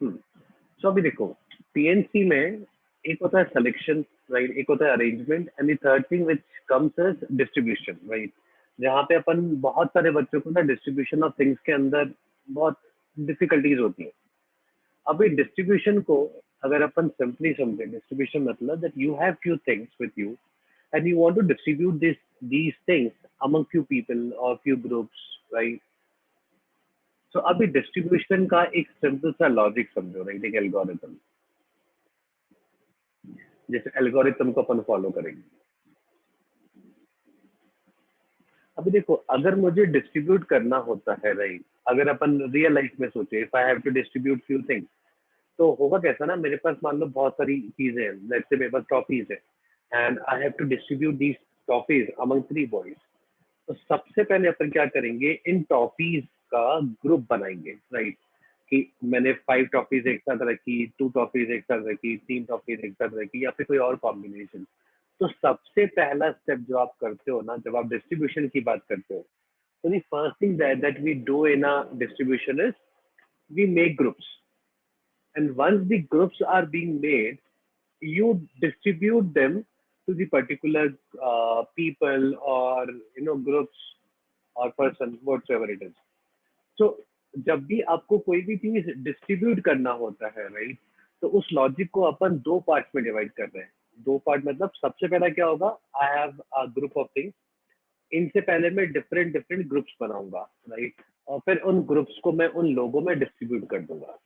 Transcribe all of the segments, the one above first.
सो अभी देखो, टीएनसी में एक होता है सिलेक्शन, राइट, एक होता है arrangement, and the third thing which comes is distribution, right. जहाँ पे अपन बहुत सारे बच्चों को ना डिस्ट्रीब्यूशन ऑफ थिंग्स के अंदर बहुत डिफिकल्टीज होती है। अभी डिस्ट्रीब्यूशन को अगर अपन सिंपली समझे, डिस्ट्रीब्यूशन मतलब that you have few things with you and you want to distribute these things among few people or few groups, right? So अभी डिस्ट्रीब्यूशन का एक सिंपल सा लॉजिक समझो, राइट, एक एल्गोरिथम। जैसे एल्गोरिथम को अपन फॉलो करेंगे। अभी देखो, अगर मुझे डिस्ट्रीब्यूट करना होता है, राइट, अगर अपन रियल लाइफ में सोचे, if I have to distribute few things, तो होगा कैसा ना, मेरे पास मान लो बहुत सारी चीजें हैं, लेट्स से मेरे पास टॉफीज है and I have to distribute these toffees among 3 boys. तो सबसे पहले अपन क्या करेंगे, इन टॉफीज का ग्रुप बनाएंगे, राइट, कि मैंने 5 टॉफीज एक साथ रखी, 2 टॉफीज एक साथ रखी, 3 टॉफीज एक साथ रखी, या फिर कोई और कॉम्बिनेशन। तो सबसे पहला स्टेप जो आप करते हो ना, जब आप डिस्ट्रीब्यूशन की बात करते हो, तो the first thing that we do in a distribution is we make groups, and once the groups are being made, you distribute them to the particular people, or groups or person, whatsoever it is. So जब भी आपको कोई भी चीज distribute करना होता है, right, तो उस लॉजिक को अपन 2 पार्ट में डिवाइड कर रहे हैं। 2 पार्ट मतलब सबसे पहला क्या होगा, I have a group of things, इनसे पहले मैं डिफरेंट डिफरेंट ग्रुप्स बनाऊंगा, राइट, और फिर उन ग्रुप्स को मैं उन लोगों में डिस्ट्रीब्यूट कर दूंगा।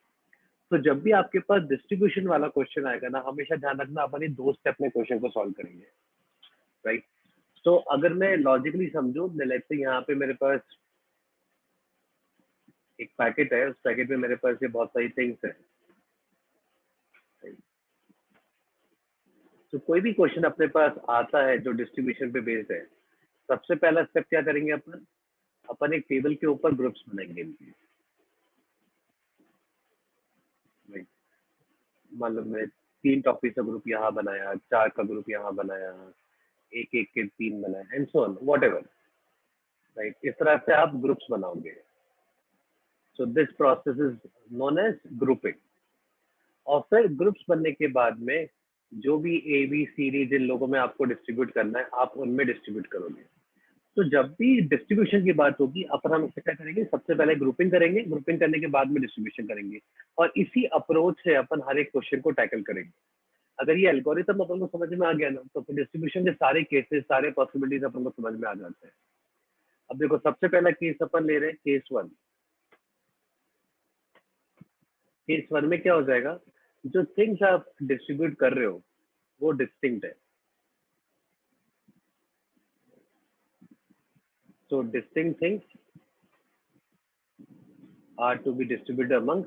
तो जब भी आपके पास डिस्ट्रीब्यूशन वाला क्वेश्चन आएगा ना, हमेशा ध्यान रखना अपन ये 2 स्टेप में क्वेश्चन को सॉल्व करेंगे, राइट। तो अगर मैं लॉजिकली समझूं, लेट्स से यहाँ पे मेरे पास एक पैकेट है, उस पैकेट में मेरे पास ये बहुत सारी थिंग्स है। तो कोई भी क्वेश्चन अपने पास आता है जो डिस्ट्रीब्यूशन पे बेस्ड है, सबसे पहला स्टेप क्या करेंगे अपन, अपन एक टेबल के ऊपर ग्रुप्स बनाएंगे इनके, राइट। मान लो मैं 3 टॉपिक का ग्रुप यहाँ बनाया, 4 का ग्रुप यहाँ बनाया, एक एक के 3 बनाया, and so on, whatever, right. इस तरह से आप ग्रुप्स बनाओगे। So this process is known as grouping. और फिर ग्रुप्स बनने के बाद में जो भी ए बी सी डी जिन लोगों में आपको डिस्ट्रीब्यूट करना है, आप उनमें डिस्ट्रीब्यूट करोगे। तो जब भी डिस्ट्रीब्यूशन की बात होगी, अपन हम क्या करेंगे, सबसे पहले ग्रुपिंग करेंगे, ग्रुपिंग करने के बाद में डिस्ट्रीब्यूशन करेंगे, और इसी अप्रोच से अपन हर एक क्वेश्चन को टैकल करेंगे। अगर ये एल्गोरिथम अपन को समझ में आ गया ना, तो फिर डिस्ट्रीब्यूशन के सारे केसेस, सारे पॉसिबिलिटीज अपन को समझ में आ जाते हैं। अब देखो, सबसे पहला केस अपन ले रहे हैं, केस 1। केस 1 में क्या हो जाएगा, जो थिंग्स आप डिस्ट्रीब्यूट कर रहे हो वो डिस्टिंक्ट है। So distinct things are to be distributed among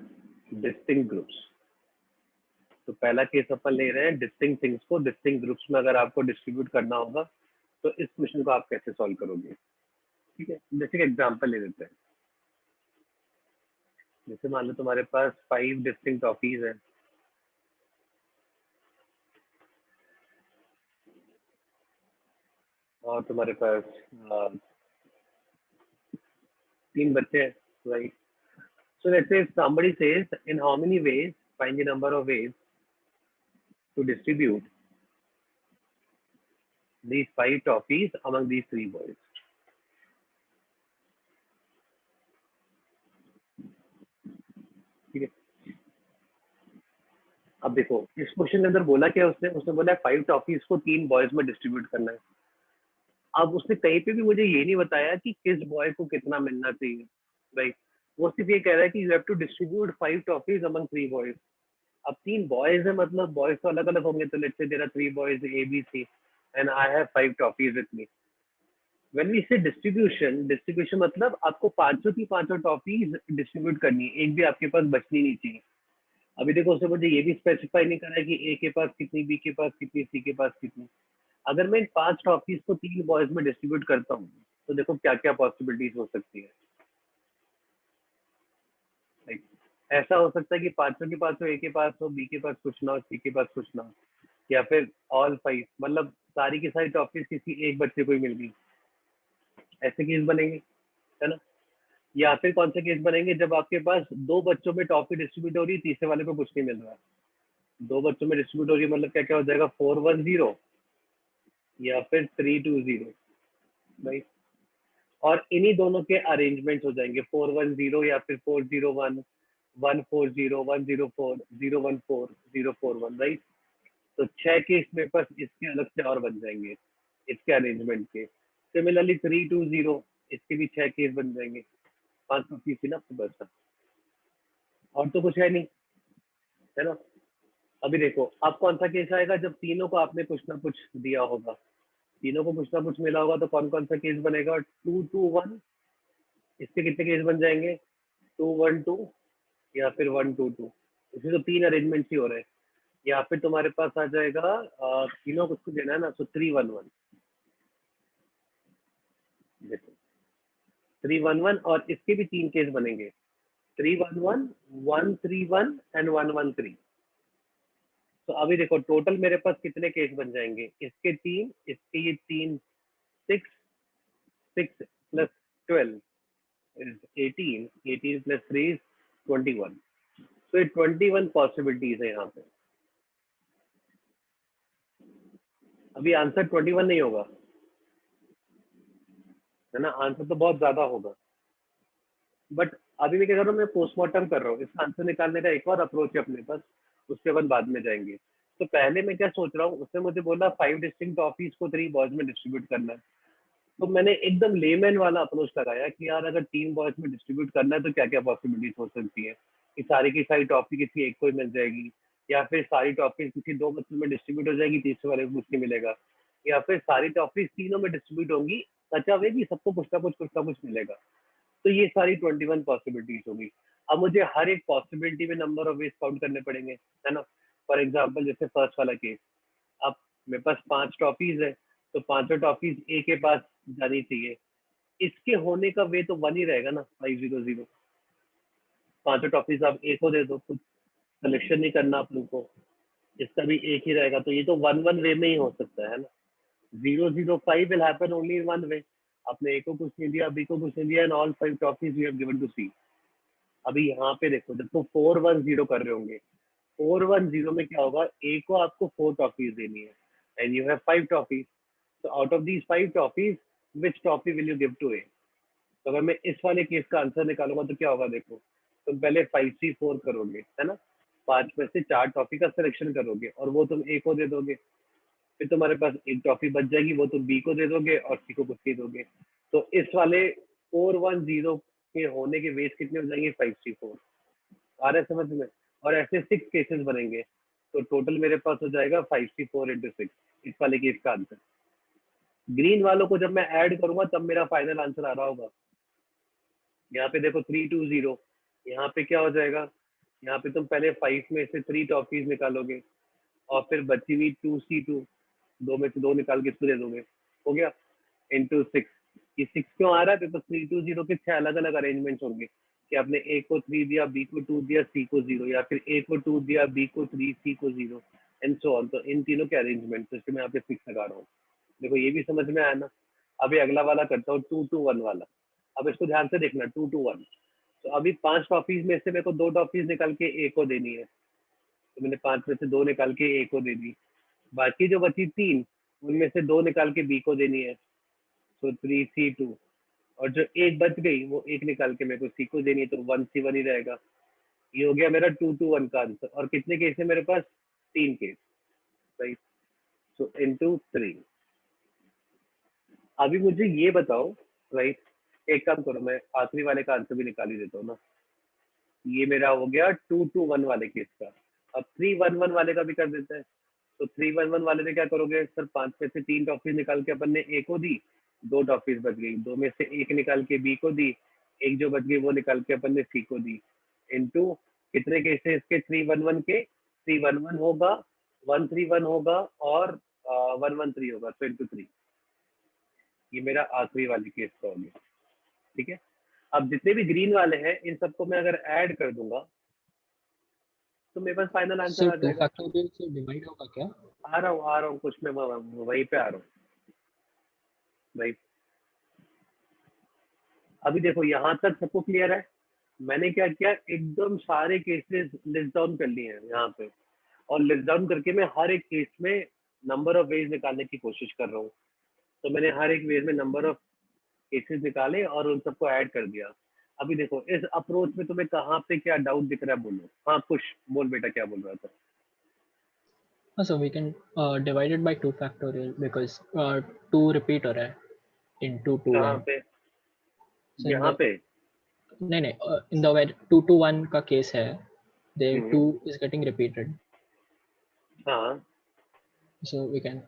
distinct groups. तो पहला केस अपन ले रहे हैं, डिस्टिंक्ट थिंग्स को डिस्टिंक्ट ग्रुप्स में अगर आपको डिस्ट्रीब्यूट करना होगा, तो इस क्वेश्चन को आप कैसे सॉल्व करोगे। ठीक है, जैसे एग्जांपल ले लेते हैं। जैसे मान लो तुम्हारे पास 5 डिस्टिंक्ट टॉफीज है, और तुम्हारे पास 3 बच्चे हैं, right. So let's say if somebody says, in how many ways, find the number of ways to distribute these 5 toffees among these 3 boys. ठीक है। अब देखो, इस क्वेश्चन के अंदर बोला क्या उसने, बोला 5 टॉफीज को 3 बॉयज में डिस्ट्रीब्यूट करना है। अब उसने कहीं पे भी मुझे ये नहीं बताया कि किस बॉय को कितना मिलना चाहिए, राइट। वो सिर्फ ये कह रहा है कि you have to distribute 5 toffees among 3 boys. अब 3 बॉयज है, मतलब बॉयज तो अलग अलग होंगे, तो let's say there are 3 boys A B C and I have 5 toffees with me. When we say distribution, distribution मतलब आपको पांचों की पांचों टॉफीज डिस्ट्रीब्यूट करनी है, एक भी आपके पास बचनी नहीं चाहिए। अभी देखो, उसने मुझे ये भी स्पेसिफाई नहीं करा है कि ए के पास कितनी, बी के पास कितनी, सी के पास कितनी। अगर मैं इन 5 टॉफीज को 3 बॉयज में डिस्ट्रीब्यूट करता हूँ, तो देखो क्या क्या पॉसिबिलिटीज हो सकती है। Like, ऐसा हो सकता है कि पांचों के पास हो, ए के पास हो, बी के पास कुछ ना हो, सी के पास कुछ ना हो, या फिर ऑल 5, मतलब सारी की सारी टॉफीज किसी एक बच्चे को ही मिल गई। ऐसे केस बनेंगे, है ना। या फिर कौन से केस बनेंगे जब आपके पास दो बच्चों में टॉफी डिस्ट्रीब्यूट हो रही है, तीसरे वाले को कुछ नहीं मिल रहा है। दो बच्चों में डिस्ट्रीब्यूट हो रही है मतलब क्या क्या हो जाएगा, 4-1-0 या फिर 3-2-0 भाई। और इन्हीं दोनों के अरेंजमेंट हो जाएंगे 4-1-0 या फिर 4-0-1, 1-4-0, 1-0-4, 0-1-4, 0-4-1 राइट। तो 6 केस मेरे पास इसके अलग से और बन जाएंगे इसके अरेंजमेंट के। सिमिलरली 3-2-0 इसके भी 6 केस बन जाएंगे। 5 कॉपी थी ना आपके पास, और तो कुछ है नहीं, है ना। अभी देखो अब कौन सा केस आएगा जब तीनों को आपने कुछ ना कुछ दिया होगा, तीनों को कुछ ना कुछ मिला होगा, तो कौन कौन सा केस बनेगा, 2-2-1 इसके कितने केस बन जाएंगे, 2-1-2 या फिर 1-2-2। इसमें तो 3 अरेंजमेंट ही हो रहे हैं। या फिर तुम्हारे पास आ जाएगा तीनों को देना है ना, तो 3-1-1। देखो 3-1-1 और इसके भी 3 केस बनेंगे, 3-1-1, 1-3-1 एंड 1-1-3। तो अभी देखो टोटल मेरे पास कितने केस बन जाएंगे, इसके 3, इसके ये 3, 6, 6 प्लस 12 is 18, 18 प्लस 3 is 21। तो ये 21 पॉसिबिलिटीज है यहाँ पे। अभी आंसर 21 नहीं होगा, है ना, आंसर तो बहुत ज्यादा होगा। बट अभी मैं क्या कर रहा हूँ, मैं पोस्टमार्टम कर रहा हूँ, इसका आंसर निकालने का एक और अप्रोच है अपने पास, उसके बाद में जाएंगे। तो पहले मैं क्या सोच रहा हूँ, उसने मुझे बोला 5 डिस्टिंक्ट टॉफीज को 3 बॉयज में डिस्ट्रीब्यूट करना है। तो मैंने एकदम लेमैन वाला अप्रोच लगाया कि यार अगर 3 बॉयज में डिस्ट्रीब्यूट करना है तो क्या क्या पॉसिबिलिटीज हो सकती है, कि सारी की सारी टॉफी किसी एक को ही मिल जाएगी, या फिर सारी टॉफी किसी दो बच्चों में डिस्ट्रीब्यूट हो जाएगी, तीसरे वाले को कुछ नहीं मिलेगा, या फिर सारी टॉफी तीनों में डिस्ट्रीब्यूट होंगी, सचा हुआ कि सबको कुछ ना कुछ मिलेगा। तो ये सारी 21 पॉसिबिलिटीज होगी। अब मुझे हर एक पॉसिबिलिटी में नंबर ऑफ वेज काउंट करने पड़ेंगे, है ना। फॉर एग्जाम्पल जैसे फर्स्ट वाला केस, अब मेरे पास 5 टॉफीज है, तो पांचों टॉफीज ए के पास जानी चाहिए। इसके होने का वे तो 1 ही रहेगा ना, 5-0-0। पांचों टॉफीज आप ए को दे दो, कुछ कलेक्शन नहीं करना आप लोग को, इसका भी एक ही रहेगा, तो ये तो 1-1 वे में ही हो सकता है ना। 0-0-5 विल हैपन ओनली इन 1 वे। आपने ए को कुछ नहीं दिया, बी को कुछ नहीं दिया, and all 5 toffees you have given to C. अभी यहाँ पे देखो, जब तो 4-1-0 कर रहे होंगे, 4-1-0 में क्या होगा, ए को आपको 4 टॉफीज देनी है, एंड यू हैव 5 टॉफीज। तो out of these 5 toffees, which toffee will you give to A. तो अगर मैं इस वाले केस का आंसर निकालूंगा तो क्या होगा, देखो तुम पहले 5-3-4 करोगे, है ना, 5 में से 4 टॉफी का सिलेक्शन करोगे और वो तुम ए को दे दोगे। फिर तुम्हारे पास एक टॉफी बच जाएगी, वो तुम बी को दे दोगे और सी को कुछ नहीं दोगे। तो इस वाले 4-1-0 के होने के वेज कितने हो जाएंगे, 5-3-4। आ रहा है समझ में। और ऐसे 6 केसेस बनेंगे, तो टोटल मेरे पास हो जाएगा 5-3-4 × 6 इस वाले केस का आंसर। ग्रीन वालों को जब मैं ऐड करूंगा तब मेरा फाइनल आंसर आ रहा होगा। यहाँ पे देखो 3-2-0, यहाँ पे क्या हो जाएगा, यहाँ पे तुम पहले 5 में से 3 टॉफीज निकालोगे और फिर बची हुई 2C2, 2 में से 2 निकाल के इसको दे दोगे, हो गया, इंटू 6। ये 6 क्यों आ रहा है, बिकॉज 3-2-0 के 6 अलग अलग अरेंजमेंट होंगे, कि आपने ए को 3 दिया, बी को 2 दिया, सी को 0, या फिर ए को 2 दिया, बी को 3, सी को 0 एंड सो ऑन। तो इन तीनों के अरेंजमेंट, तो इसमें यहाँ पे 6 लगा रहा हूँ। देखो ये भी समझ में आया ना। अभी अगला वाला करता हूँ, 2-2-1 वाला। अब इसको ध्यान से देखना, 2-2-1। तो अभी 5 टॉफीज में से मेरे को 2 टॉफीज निकाल के ए को देनी है, तो मैंने 5 में से 2 निकाल के ए को दे दी। बाकी जो बची 3, उनमें से 2 निकाल के बी को देनी है, तो 3C2। और जो एक बच गई वो एक निकाल के मेरे को सी को देनी है, तो 1C1 ही रहेगा। ये हो गया मेरा 2-2-1 का आंसर। और कितने केस है मेरे पास, 3 केस, राइट। सो इनटू 3। अभी मुझे ये बताओ, राइट, एक काम करो, मैं आखिरी वाले का आंसर भी निकाल ही देता हूँ ना। ये मेरा हो गया 2-2-1 वाले केस का। अब 3-1-1 वाले का भी कर देते हैं। तो 3-1-1 वाले में क्या करोगे सर, 5 में से 3 टॉफीज निकाल के अपन ने ए को दी, 2 टॉफीज बच गई, 2 में से 1 निकाल के बी को दी, एक जो बच गई वो निकाल के अपन ने सी को दी, इनटू कितने केस है इसके, 3-1-1 के, 3-1-1 होगा, 1-3-1 होगा और 1-1-3 होगा, तो इनटू 3। ये मेरा आखिरी वाले केस का हो गया, ठीक है। अब जितने भी ग्रीन वाले हैं इन सबको मैं अगर ऐड कर दूंगा तो मेरे पास फाइनल आंसर सर आ टू जाएगा। फैक्टोरियल से डिवाइड होगा क्या? आ रहा हूँ कुछ में, वहीं पे आ रहा हूँ भाई। अभी देखो यहाँ तक सबको क्लियर है। मैंने क्या किया, एकदम सारे केसेस लिस्ट डाउन कर लिए हैं यहाँ पे, और लिस्ट डाउन करके मैं हर एक केस में नंबर ऑफ वेज निकालने की कोशिश कर रहा हूँ। तो मैंने हर एक वेज में नंबर ऑफ केसेस निकाले और उन सबको ऐड कर दिया। अभी देखो इस अप्रोच में तुम्हें कहाँ पे क्या डाउट दिख रहा है, बोलो। हाँ कुछ बोल बेटा, क्या बोल रहा था? So we can divide it by 2 factorial because 2 repeat हो रहा है in 2 to कहाँ 1. पे? So in यहाँ the पे? नहीं in the where 2 to 1 का केस है, the 2 hmm, is getting repeated. हाँ। So we can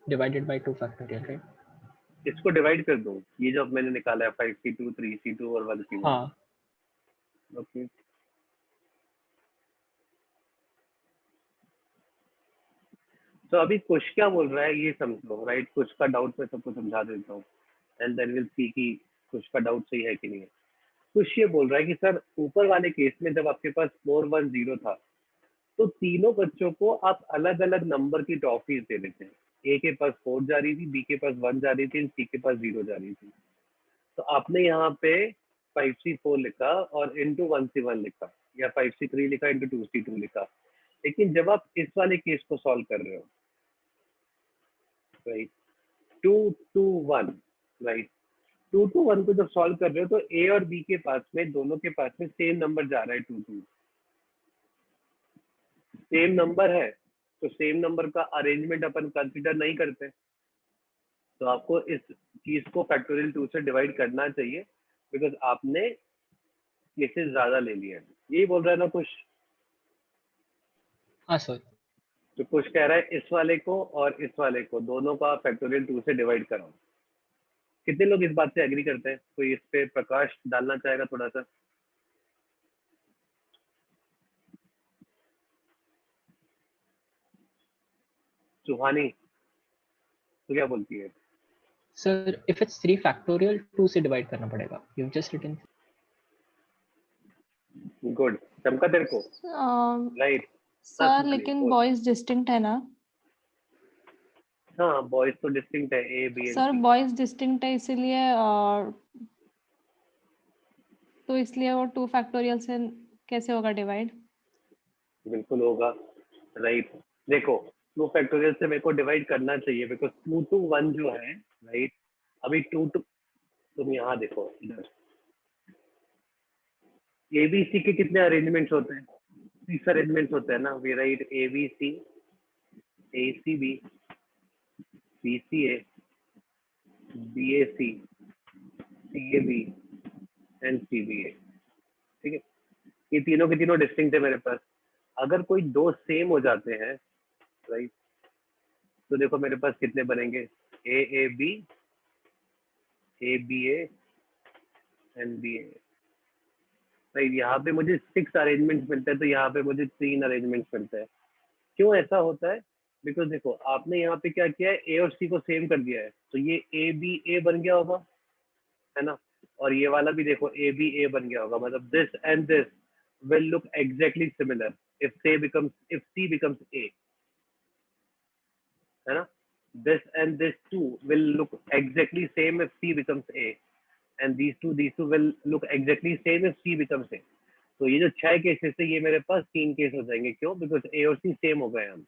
divide it by 2 factorial, right? इसको डिवाइड कर दो, ये जो अब मैंने निकाला है 5C2 3C2 और 1C1। हाँ ओके, तो अभी कुछ क्या बोल रहा है ये समझो, राइट? कुछ का डाउट मैं सबको समझा देता हूँ, एंड देन विल सी कि कुछ का डाउट सही है कि नहीं है। कुछ ये बोल रहा है कि सर ऊपर वाले केस में जब आपके पास 410 था, तो तीनों बच्चों को आप अलग अलग नंबर की टॉफीज दे देते हैं। ए के पास 4 जा रही थी, बी के पास 1 जा रही थी, सी के पास 0 जा रही थी। तो आपने यहाँ पे 5C4 लिखा और इंटू 1C1 लिखा, या 5C3 लिखा इंटू 2C2 लिखा। लेकिन जब आप इस वाले केस को सॉल्व कर रहे हो, राइट, 2 to 1, राइट, 2 to 1 को जब सॉल्व कर रहे हो तो ए और बी के पास में, दोनों के पास में सेम नंबर जा रहा है, 2 2, सेम नंबर है। तो सेम नंबर का अरेंजमेंट अपन कंसिडर नहीं करते। तो आपको इस चीज को फैक्टोरियल 2 से डिवाइड करना चाहिए, बिकॉज आपने केसेस ज्यादा ले लिए हैं। यही बोल रहा है ना कुछ? हाँ सर। तो कुछ कह रहा है इस वाले को और इस वाले को दोनों का फैक्टोरियल 2 से डिवाइड कराओ। कितने लोग इस बात से एग्री करते हैं? कोई इस पे प्रकाश डालना चाहेगा थोड़ा सा? सुहानी, तो क्या बोलती है? सर if it's 3 factorial 2 से डिवाइड करना पड़ेगा. You've just written. गुड, चमका तेरे को? राइट। हाँ सर सुहानी लेकिन बोल। बॉयज डिस्टिंक्ट है ना? हाँ बॉयज तो डिस्टिंक्ट है, A B and sir C. Boys distinct है इसीलिए तो इसलिए वो 2 फैक्टोरियल से कैसे होगा डिवाइड? बिल्कुल होगा, राइट। देखो 2 फैक्टोरियल से मेरे को डिवाइड करना चाहिए, बिकॉज 2 to 1 जो है, राइट। अभी 2 to, तुम यहाँ देखो इधर, ए बी सी के कितने अरेंजमेंट्स होते हैं? 6 अरेंजमेंट्स होते हैं ना, we write A B C, A C B, B C A, B A C, C A B and C B A. ठीक है, ये तीनों के तीनों डिस्टिंक्ट है मेरे पास। अगर कोई दो सेम हो जाते हैं, राइट, तो देखो मेरे पास कितने बनेंगे? A A B, A B A and B A. Right, यहाँ पे मुझे 6 अरेंजमेंट्स मिलते हैं, तो यहाँ पे मुझे 3 अरेंजमेंट्स मिलते हैं। क्यों ऐसा होता है? बिकॉज देखो आपने यहाँ पे क्या किया है, ए और सी को सेम कर दिया है, तो ये ए बी ए बन गया होगा, है ना? और ये वाला भी देखो ए बी ए बन गया होगा, मतलब this and this will look exactly similar if C becomes A, है ना? This and this two will look exactly same if C becomes A, and these two will look exactly same if C becomes A. तो ये जो 6 cases है, ये मेरे पास 3 case हो जाएंगे। क्यों? बिकॉज ए और सी सेम हो गए हम।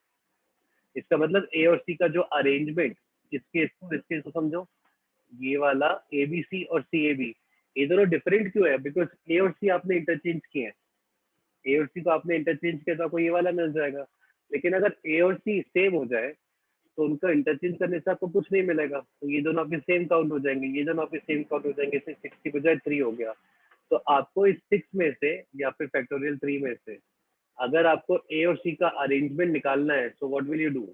इसका मतलब ए और सी का जो अरेंजमेंट, इस केस को समझो, ये वाला ए बी सी और सी ए बी, ये दोनों डिफरेंट क्यों है? बिकॉज ए और सी आपने इंटरचेंज किए हैं। ए और सी को आपने इंटरचेंज किया तो आपको ये वाला मिल जाएगा। लेकिन अगर ए और सी सेम हो जाए तो उनका इंटरचेंज करने से आपको कुछ नहीं मिलेगा, तो ये दोनों आपके सेम काउंट हो जाएंगे, ये दोनों आपके सेम काउंट हो जाएंगे। 6 की बजाय 3 हो गया। तो आपको इस 6 में से या फिर फैक्टोरियल 3 में से अगर आपको ए और सी का अरेंजमेंट निकालना है, so what will you do?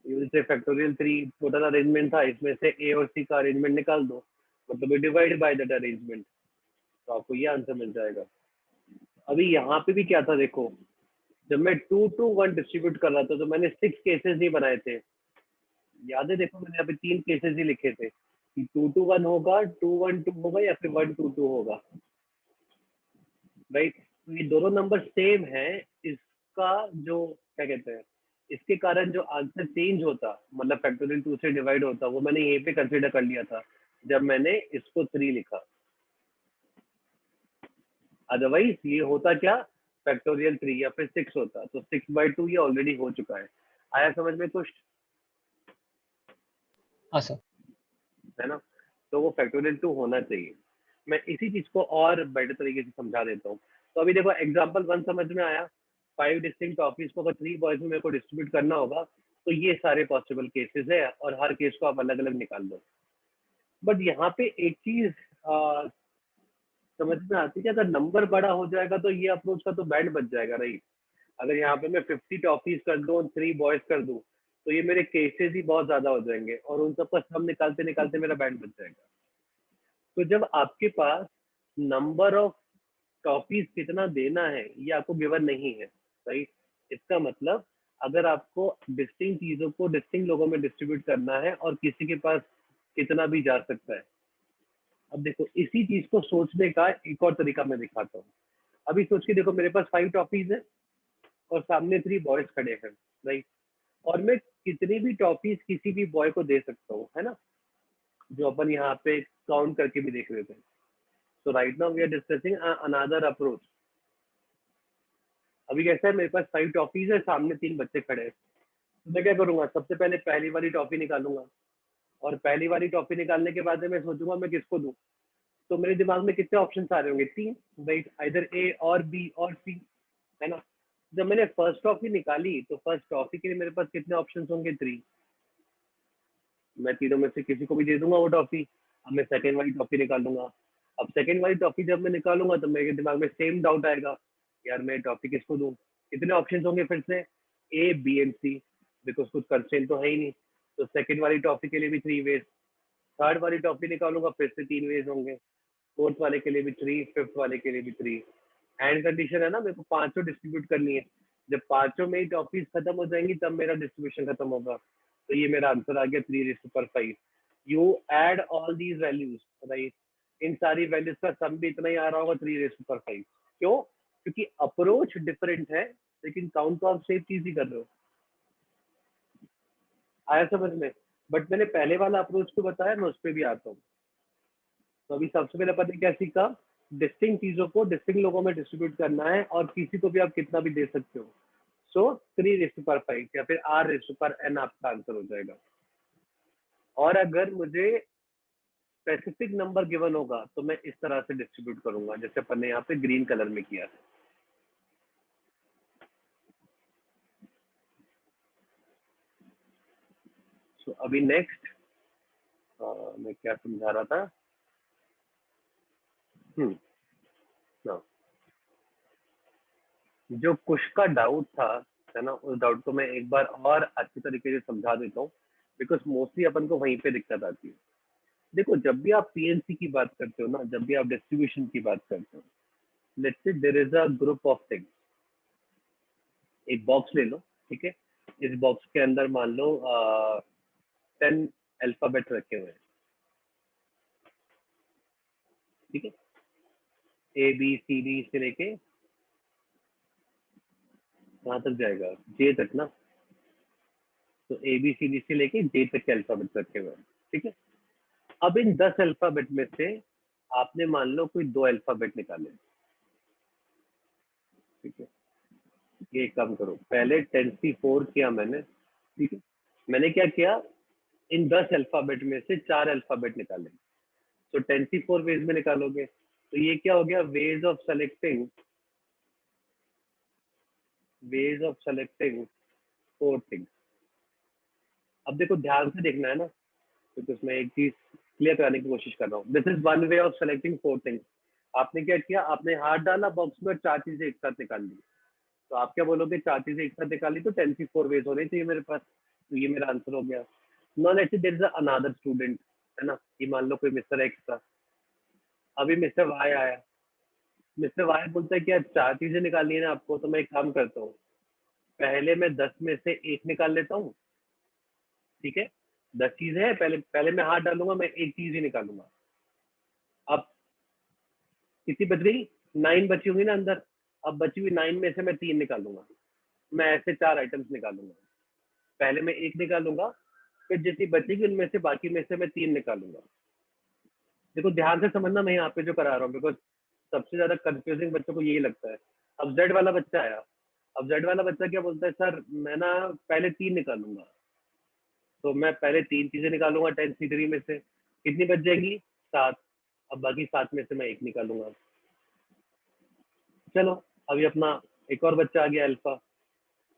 You will say factorial 3 total arrangement था, इसमें से ए और सी का अरेंजमेंट निकाल दो, मतलब डिवाइड बाय दैट अरेंजमेंट, तो आपको ये आंसर मिल जाएगा। अभी यहाँ पे भी क्या था देखो, जब मैं 2 to 1 डिस्ट्रीब्यूट कर रहा था तो मैंने 6 केसेस नहीं बनाए थे, याद है? देखो मैंने यहाँ पे 3 केसेस ही लिखे थे कि 2 to 1 होगा, 2 1 2 होगा, या फिर 1 2 2 होगा, राइट। तो ये दोनों नंबर सेम है, इसका जो क्या कहते हैं, इसके कारण जो आंसर चेंज होता, मतलब फैक्टोरियल 2 से डिवाइड होता, वो मैंने यहीं पे कंसिडर कर लिया था जब मैंने इसको 3 लिखा। अदरवाइज ये होता क्या, फैक्टोरियल 3 या फिर 6 होता, तो 6/2 ये ऑलरेडी हो चुका है। आया समझ में कुछ, हाँ सर। है ना? तो वो फैक्टोरियल 2 होना चाहिए। मैं इसी चीज को और बेटर तरीके से समझा देता हूँ। तो अभी देखो एग्जाम्पल 1 समझ में आया, 5 डिस्टिंक्ट टॉपिक्स को अगर 3 बॉयज में मेरे को डिस्ट्रीब्यूट करना होगा तो ये सारे पॉसिबल केसेस है और हर केस को आप अलग अलग निकाल लो। बट यहाँ पे एक चीज समझ में आती है कि अगर नंबर बड़ा हो जाएगा तो ये अप्रोच का तो बैंड बच जाएगा, राइट? अगर यहाँ पे मैं 50 टॉफीज कर दूं, 3 बॉयज कर दूं, तो ये मेरे केसेस ही बहुत ज्यादा हो जाएंगे और उन सबका सम निकालते निकालते मेरा बैंड बच जाएगा। तो जब आपके पास नंबर ऑफ टॉफीज कितना देना है ये आपको गिवन नहीं है, राइट? इसका मतलब अगर आपको डिस्टिंक्ट चीजों को डिस्टिंक्ट लोगों में डिस्ट्रीब्यूट करना है और किसी के पास कितना भी जा सकता है। अब देखो इसी चीज को सोचने का एक और तरीका मैं दिखाता हूँ। अभी सोच के देखो, मेरे पास 5 टॉफीज है और सामने 3 बॉयज खड़े हैं, राइट? और मैं कितनी भी टॉफीज किसी भी बॉय को दे सकता हूँ, है ना? जो अपन यहाँ पे काउंट करके भी देख रहे थे। So right now we are discussing another approach. अभी कैसा है, मेरे पास 5 टॉफीज है, सामने 3 बच्चे खड़े हैं। तो मैं क्या करूंगा, सबसे पहले पहली वाली टॉफी निकालूंगा और पहली वाली टॉफी निकालने के बाद में मैं सोचूंगा मैं किसको दूं। तो मेरे दिमाग में कितने ऑप्शन आ रहे होंगे, 3, राइट? आइदर ए और बी और सी, है ना? जब मैंने फर्स्ट टॉफी निकाली तो फर्स्ट टॉफी के लिए मेरे पास कितने ऑप्शन होंगे, 3। मैं तीनों में से किसी को भी दे दूंगा वो टॉफी। अब मैं सेकंड वाली टॉफी निकालूंगा। अब सेकंड वाली टॉफी जब मैं निकालूंगा तो मेरे दिमाग में सेम डाउट आएगा, यार मैं टॉफी किसको दूं? कितने ऑप्शन होंगे फिर से, A B and C, because कुछ कंस्ट्रेंट तो है ही नहीं। तो सेकंड वाली टॉफी के लिए भी 3 वेज, थर्ड वाली टॉफी निकालूंगा फिर से 3 वेज होंगे, फोर्थ वाले के लिए भी 3, फिफ्थ वाले के लिए भी 3। एंड कंडीशन है ना, मेरे को पांचों डिस्ट्रीब्यूट करनी है। जब पांचों में ही टॉफीज खत्म हो जाएंगी तब मेरा डिस्ट्रीब्यूशन खत्म होगा। तो ये मेरा आंसर आ गया 3/5। You add all these values, right? इन सारी वैल्यूज का सम भी इतना ही आ रहा होगा, 3/5। क्यों? क्योंकि अप्रोच डिफरेंट है लेकिन काउंट तो आप सेम चीज ही कर रहे हो। आया समझ में? बट मैंने पहले वाला अप्रोच तो बताया, मैं उस पर भी आता हूँ। तो अभी सबसे पहले अपन ने क्या सीखा, डिस्टिंक्ट चीजों को डिस्टिंक्ट लोगों में डिस्ट्रीब्यूट करना है और किसी को भी आप कितना भी दे सकते हो। सो 3/5 या फिर R/n आपका आंसर हो जाएगा। और अगर मुझे स्पेसिफिक नंबर गिवन होगा तो मैं इस तरह से डिस्ट्रीब्यूट करूंगा जैसे अपन ने यहाँ पे ग्रीन कलर में किया है। सो अभी नेक्स्ट मैं क्या समझा रहा था, हाँ, जो कुश का डाउट था, है ना, उस डाउट को मैं एक बार और अच्छी तरीके से समझा देता हूँ, बिकॉज मोस्टली अपन को वहीं पे दिक्कत आती है। देखो जब भी आप पीएनसी की बात करते हो ना, जब भी आप डिस्ट्रीब्यूशन की बात करते हो, let's say there is a group of things. एक बॉक्स ले लो, ठीक है? इस बॉक्स के अंदर मान लो 10 अल्फाबेट रखे हुए हैं, ठीक है? ए बी सी डी से लेके कहाँ तक जाएगा, जे तक ना। तो ए बी सी डी से लेके जे तक के अल्फाबेट रखे हुए हैं, ठीक है? अब इन 10 अल्फाबेट में से आपने मान लो कोई 2 अल्फाबेट निकाले, ठीक है? ये काम करो, पहले 10 से 4 किया मैंने, ठीक है? मैंने क्या किया, इन 10 अल्फाबेट में से 4 अल्फाबेट निकाले। तो 10 से 4 वेज में निकालोगे तो ये क्या हो गया, वेज ऑफ सेलेक्टिंग 4 थिंग्स। अब देखो ध्यान से देखना है ना, तो उसमें एक चीज क्लियर कराने की कोशिश कर रहा हूँ। This is one way of selecting 4 things. आपने क्या किया, आपने हाथ डाला बॉक्स में, 4 चीजें एक साथ निकाल ली। तो आप क्या बोलोगे, 4 चीजें एक साथ निकाली तो 10 से 4 वेज होने चाहिए मेरे पास। तो ये मेरा आंसर हो गया। नॉन ऐसे देयर इज अनदर स्टूडेंट, है ना? ये मान लो कोई मिस्टर एक्स था, अभी मिस्टर वाई आया। मिस्टर वाई बोलता है कि यार 4 चीजें निकालनी है ना आपको, तो मैं एक काम करता हूँ, पहले मैं 10 में से एक निकाल लेता हूँ, ठीक है? 10 चीजें हैं, पहले पहले मैं हाथ डालूंगा, मैं एक चीज ही निकालूंगा। अब कितनी बच गई, 9 बची होंगी ना अंदर। अब बची हुई 9 में से मैं 3 निकालूंगा। मैं ऐसे 4 आइटम्स निकालूंगा। पहले मैं एक निकालूंगा, फिर जितनी बचेगी उनमें से बाकी में से मैं 3 निकालूंगा। देखो ध्यान से समझना मैं यहाँ पे जो करा रहा हूँ, बिकॉज सबसे ज्यादा कंफ्यूजिंग बच्चों को यही लगता है। अब जेड वाला बच्चा आया, अब जेड वाला बच्चा क्या बोलता है, सर मैं ना पहले 3 निकालूंगा, तो मैं पहले 3 चीजें निकालूंगा 10C3 में से, कितनी बच जाएगी 7, अब बाकी 7 में से मैं 1 निकालूंगा। चलो अभी अपना एक और बच्चा आ गया अल्फा।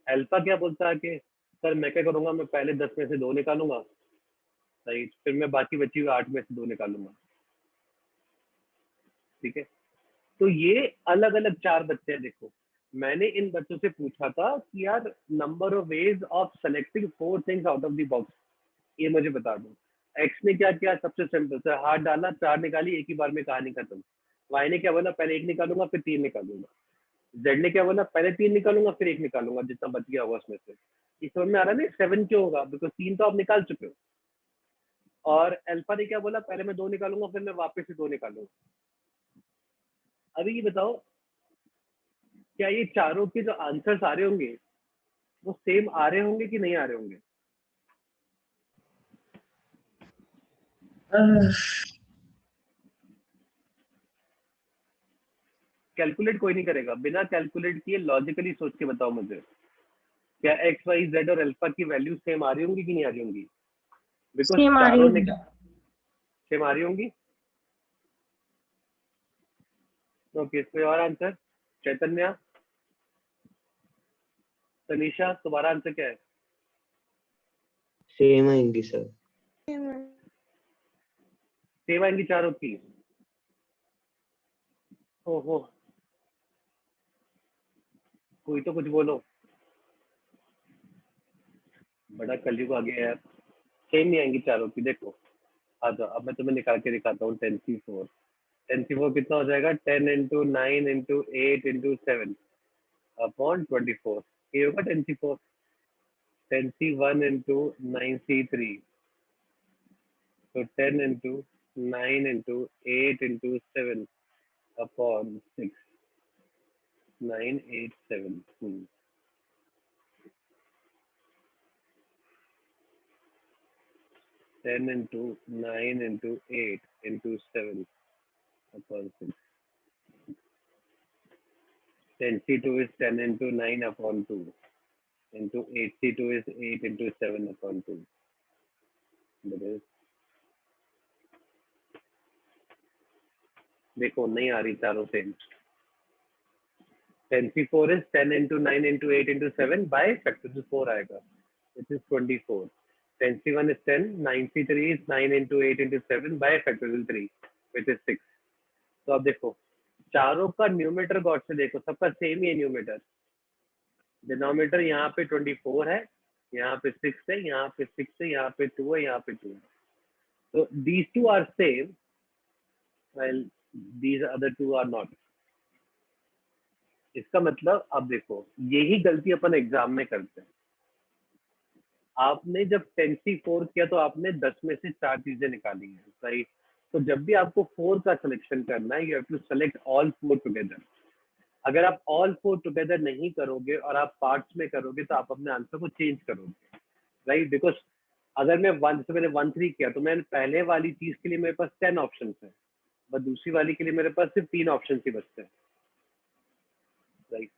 अल्फा क्या बोलता है कि सर मैं क्या करूंगा, मैं पहले 10 में से 2 निकालूंगा, राइट, फिर मैं बाकी बची हुई 8 में से 2 निकालूंगा। ठीक है, तो ये अलग अलग 4 बच्चे हैं। देखो मैंने इन बच्चों से पूछा था कि यार number of ways of selecting 4 things out of the box, ये मुझे बता दो। एक्स ने क्या किया, सबसे सिंपल से हाथ डाला, 4 निकाली, एक ही बार में कहानी खत्म। वाई ने क्या बोला, पहले 1 निकालूंगा फिर 3 निकालूंगा। जेड ने क्या बोला, पहले 3 निकालूंगा फिर 1 निकालूंगा, जितना बच गया होगा उसमें से। इस समझ में आ रहा है ना 7 क्यों होगा, बिकॉज 3 तो आप निकाल चुके हो। और अल्फा ने क्या बोला, पहले मैं 2 निकालूंगा फिर मैं वापस से 2 निकालूंगा। अभी ये बताओ, क्या ये चारों के जो आंसर्स आ रहे होंगे वो सेम आ रहे होंगे कि नहीं आ रहे होंगे? कैलकुलेट कोई नहीं करेगा, बिना कैलकुलेट किए लॉजिकली सोच के बताओ मुझे, क्या एक्स वाई जेड और अल्फा की वैल्यू सेम आ रही होंगी कि नहीं आ रही होंगी? बिकॉज सेम आ रही चारों ने होगी। सेम आ रही होंगी। ओके, कोई और आंसर? चैतन्य, तनीषा, तुम्हारा आंसर क्या है? सेम आएंगी सर। सेम आएंगी चारों की? ओहो, कोई तो कुछ बोलो, बड़ा कलयुग आ गया यार। सेम नहीं आएंगी चारों की। देखो आ जाओ, अब मैं तुम्हें निकाल के दिखाता हूँ। 10C4, 10C4 कितना हो जाएगा, 10 इंटू 9 इंटू 8 इंटू 7 अपॉन 24, ये होगा 10C4। 10C1 इंटू 9C3, तो 10 into 9 into 8 into 7 upon 6, 987। 10 into 9 into 8 into 7 upon 6. 10C2 is 10 into 9 upon 2 into 8C2 is 8 into 7 upon 2. That is, देखो नहीं आ रही चारों same. 10C4 is 10 into 9 into 8 into 7 by factorial 4 आएगा, which is 24. 10C1 is 10, 9C3 is 9 into 8 into 7 by factorial 3, which is 6. तो अब देखो चारों का न्यूमेटर गौर से देखो, सबका सेम ही है न्यूमेटर। डिनोमिनेटर यहाँ पे 24 है, यहाँ पे 6 है, यहाँ पे 6 है, यहाँ पे 2 है, यहाँ पे 2 है। तो these two are same while these other two are not. इसका मतलब अब देखो यही गलती अपन एग्जाम में करते हैं। आपने जब 10C4 किया तो आपने 10 में से 4 चीजें निकाली हैं, राइट? तो जब भी आपको 4 का सिलेक्शन करना है, you have to select all 4 together. अगर आप ऑल 4 टुगेदर नहीं करोगे और आप पार्ट्स में करोगे तो आप अपने आंसर को चेंज करोगे, राइट? बिकॉज अगर मैं 1 से मैंने 1-3 किया तो मैंने पहले वाली चीज के लिए मेरे पास 10 ऑप्शन है, बट दूसरी वाली के लिए मेरे पास सिर्फ 3 ऑप्शन ही बचते हैं, राइट?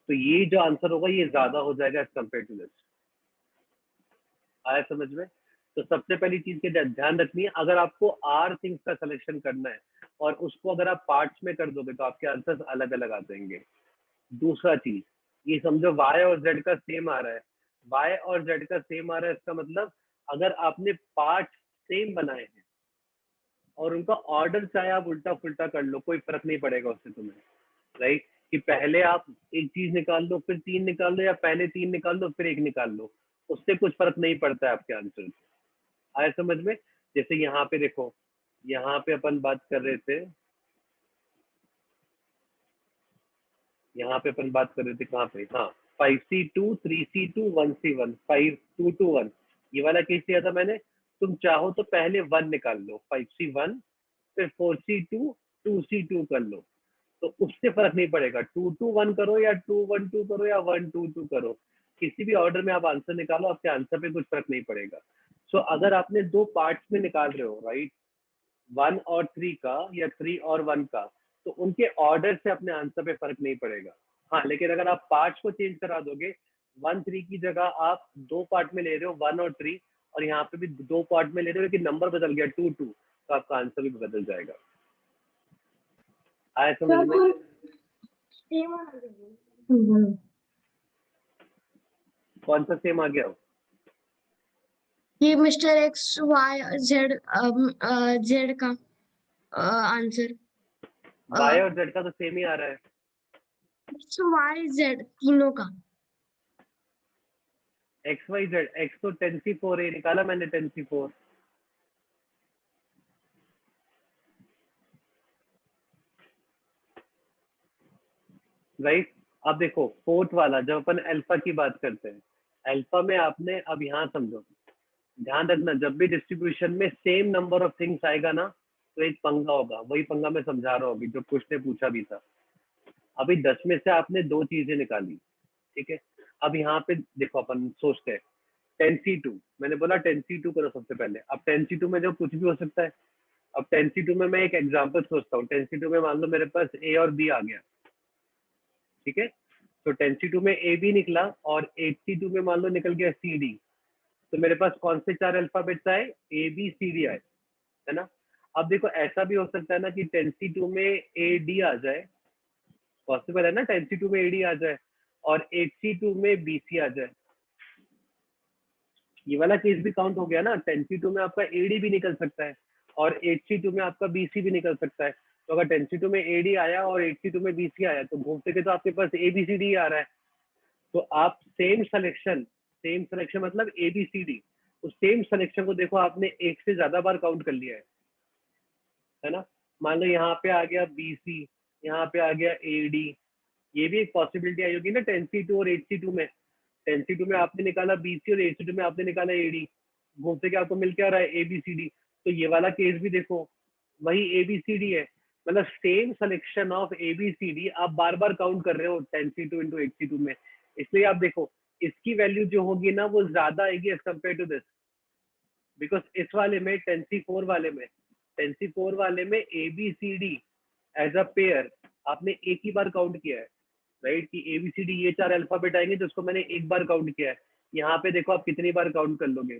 तो ये जो आंसर होगा ये ज्यादा हो जाएगा एज कम्पेयर टू दिस। आया समझ में? तो सबसे पहली चीज के ध्यान रखनी है, अगर आपको आर थिंग्स का सिलेक्शन करना है और उसको अगर आप पार्ट्स में कर दोगे तो आपके आंसर्स अलग अलग आ जाएंगे। दूसरा चीज ये समझो, y और z का सेम आ रहा है, y और z का सेम आ रहा है, इसका मतलब अगर आपने पार्ट सेम बनाए हैं और उनका ऑर्डर चाहे आप उल्टा फुल्टा कर लो, कोई फर्क नहीं पड़ेगा उससे तुम्हें, राइट? कि पहले आप एक चीज निकाल लो फिर 3 निकाल लो, या पहले 3 निकाल लो फिर 1 निकाल लो, उससे कुछ फर्क नहीं पड़ता है आपके आंसर से। आया समझ में? जैसे यहाँ पे देखो, यहाँ पे अपन बात कर रहे थे, यहाँ पे अपन बात कर रहे थे कहाँ पे, हाँ 5C2 3C2 1C1 5 2 2 1, ये वाला केस लिया था मैंने। तुम चाहो तो पहले 1 निकाल लो, 5C1, फिर 4C2 2C2 कर लो, तो उससे फर्क नहीं पड़ेगा। 2 2 1 करो या 2 1 2 करो या 1 2 2 करो, किसी भी ऑर्डर में आप आंसर निकालो, आपके आंसर पे कुछ फर्क नहीं पड़ेगा। सो अगर आपने 2 पार्ट्स में निकाल रहे हो, राइट, 1 और 3 का या 3 और 1 का, तो उनके ऑर्डर से अपने आंसर पे फर्क नहीं पड़ेगा। हाँ, लेकिन अगर आप पार्ट्स को चेंज करा दोगे, 1 3 की जगह आप 2 पार्ट में ले रहे हो, 1 और 3, और यहाँ पे भी 2 पार्ट में ले रहे हो, लेकिन नंबर बदल गया 2 2, तो आपका आंसर भी बदल जाएगा। आया समझ में? कौन सा सेम आ गया? ये mister X Y Z Z का आंसर वाई और जेड का तो सेम ही आ रहा है। एक्स वाई जेड तीनों का। एक्स वाई जेड, एक्स तो 10C4 है, निकाला मैंने 10C4। राइट। अब देखो फोर्थ वाला, जब अपन अल्फा की बात करते हैं, अल्फा में आपने, अब यहाँ समझो, ध्यान रखना, जब भी डिस्ट्रीब्यूशन में सेम नंबर ऑफ थिंग्स आएगा ना, तो एक पंगा होगा। वही पंगा मैं समझा रहा हूँ जो कुछ ने पूछा भी था। अभी 10 में से आपने 2 चीजें निकाली, ठीक है। अब यहाँ पे देखो, अपन सोचते हैं 10C2, मैंने बोला 10C2 करो सबसे पहले। अब 10C2 में जो कुछ भी हो सकता है। अब 10C2 में मैं एक एग्जांपल सोचता हूँ। 10C2 में मान लो मेरे पास ए और बी आ गया, ठीक है। तो 10C2 में ए बी निकला, और 8C2 में मान लो निकल गया सी डी। तो मेरे पास कौन से 4 अल्फाबेट्स आए? ए बी सी डी आए, है ना। अब देखो ऐसा भी हो सकता है ना कि 10C2 में ए डी आ जाए, पॉसिबल है ना, 10C2 में ए डी आ जाए, और 8C2 में बी सी आ जाए। ये वाला केस भी काउंट हो गया ना। 10C2 में आपका एडी भी निकल सकता है, और 8C2 में आपका बीसी भी निकल सकता है। तो अगर 10C2 में एडी आया और 8C2 में बीसी आया, तो घूमते के तो आपके पास एबीसीडी आ रहा है। तो आप सेम सिलेक्शन मतलब एबीसीडी, उस सेम सिलेक्शन को देखो आपने एक से ज्यादा बार काउंट कर लिया है ना। मान लो यहाँ पे आ गया बीसी, यहाँ पे आ गया एडी, ये भी एक पॉसिबिलिटी आई होगी ना 10C2 और 8C2 में। 10C2 में आपने निकाला बीसी और 8C2 में आपने निकाला एडी, घूमते के आपको मिल क्या रहा है? एबीसीडी। तो ये वाला केस भी देखो, वही एबीसीडी है, मतलब सेम सिलेक्शन ऑफ एबीसीडी आप बार बार काउंट कर रहे हो 10C2 इंटू 8C2 में। इसलिए आप देखो इसकी वैल्यू जो होगी ना वो ज्यादा आएगी as compared to this, because इस वाले में 10C4 वाले में एबीसीडी एज अ पेयर आपने एक ही बार काउंट किया है, राइट। कि एबीसीडी ये 4 अल्फाबेट आएंगे, तो उसको मैंने एक बार काउंट किया है। यहाँ पे देखो आप कितनी बार काउंट कर लोगे,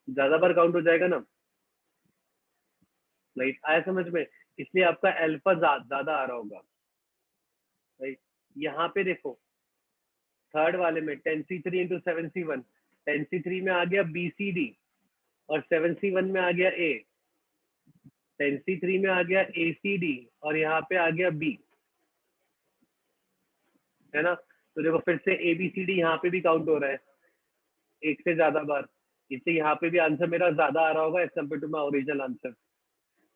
ज्यादा बार काउंट हो जाएगा ना, राइट। आया समझ में? इसलिए आपका अल्फा ज्यादा आ रहा होगा, राइट। यहाँ पे देखो थर्ड वाले में 10C3 इंटू 7C1, 10C3 में आ गया बीसीडी, और 7C1 में आ गया ए, 10C3 में आ गया एसीडी, और यहाँ पे आ गया बी, है ना। तो देखो फिर से एबीसीडी यहाँ पे भी काउंट हो रहा है एक से ज्यादा बार, इससे यहाँ पे भी आंसर मेरा ज्यादा आ रहा होगा as compared to my original answer.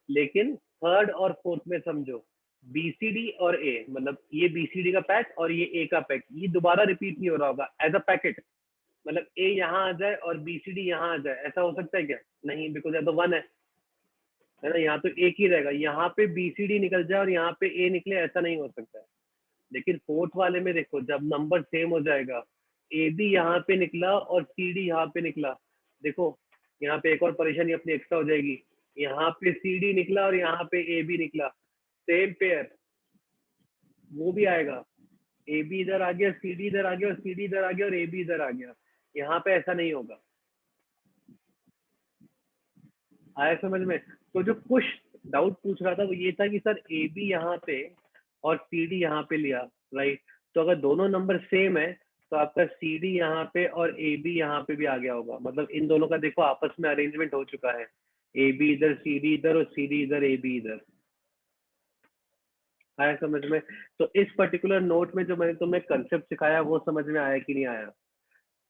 लेकिन थर्ड और फोर्थ में समझो, बीसीडी और ए, मतलब ये बीसीडी का पैक और ये ए का पैक, ये दोबारा रिपीट नहीं हो रहा होगा एज अ पैकेट। मतलब ए यहाँ आ जाए और बीसीडी यहाँ आ जाए, ऐसा हो सकता है क्या? नहीं, बिकॉज या तो 1 है ना, यहाँ तो एक ही रहेगा। यहाँ पे बीसीडी निकल जाए और यहाँ पे ए निकले, ऐसा नहीं हो सकता है। लेकिन फोर्थ वाले में देखो, जब नंबर सेम हो जाएगा, ए बी यहाँ पे निकला और सी डी यहाँ पे निकला, देखो यहाँ पे एक और परेशानी अपनी एक्स्ट्रा हो जाएगी। यहाँ पे सी डी निकला और यहाँ पे ए बी निकला, सेम पेयर, वो भी आएगा। ए बी इधर आ गया, सी डी इधर आ गया, और सी डी इधर आ गया, और ए बी इधर आ गया। यहाँ पे ऐसा नहीं होगा। आया समझ में? तो जो कुछ डाउट पूछ रहा था वो ये था कि सर ए बी यहाँ पे और सी डी यहाँ पे लिया, राइट। तो अगर दोनों नंबर सेम है तो आपका सी डी यहाँ पे और ए बी यहाँ पे भी आ गया होगा। मतलब इन दोनों का देखो आपस में अरेंजमेंट हो चुका है, ए बी इधर, सी डी इधर, और सी डी इधर, ए बी इधर। आया समझ में? तो इस पर्टिकुलर नोट में जो मैंने तुम्हें कंसेप्ट सिखाया वो समझ में आया कि नहीं आया?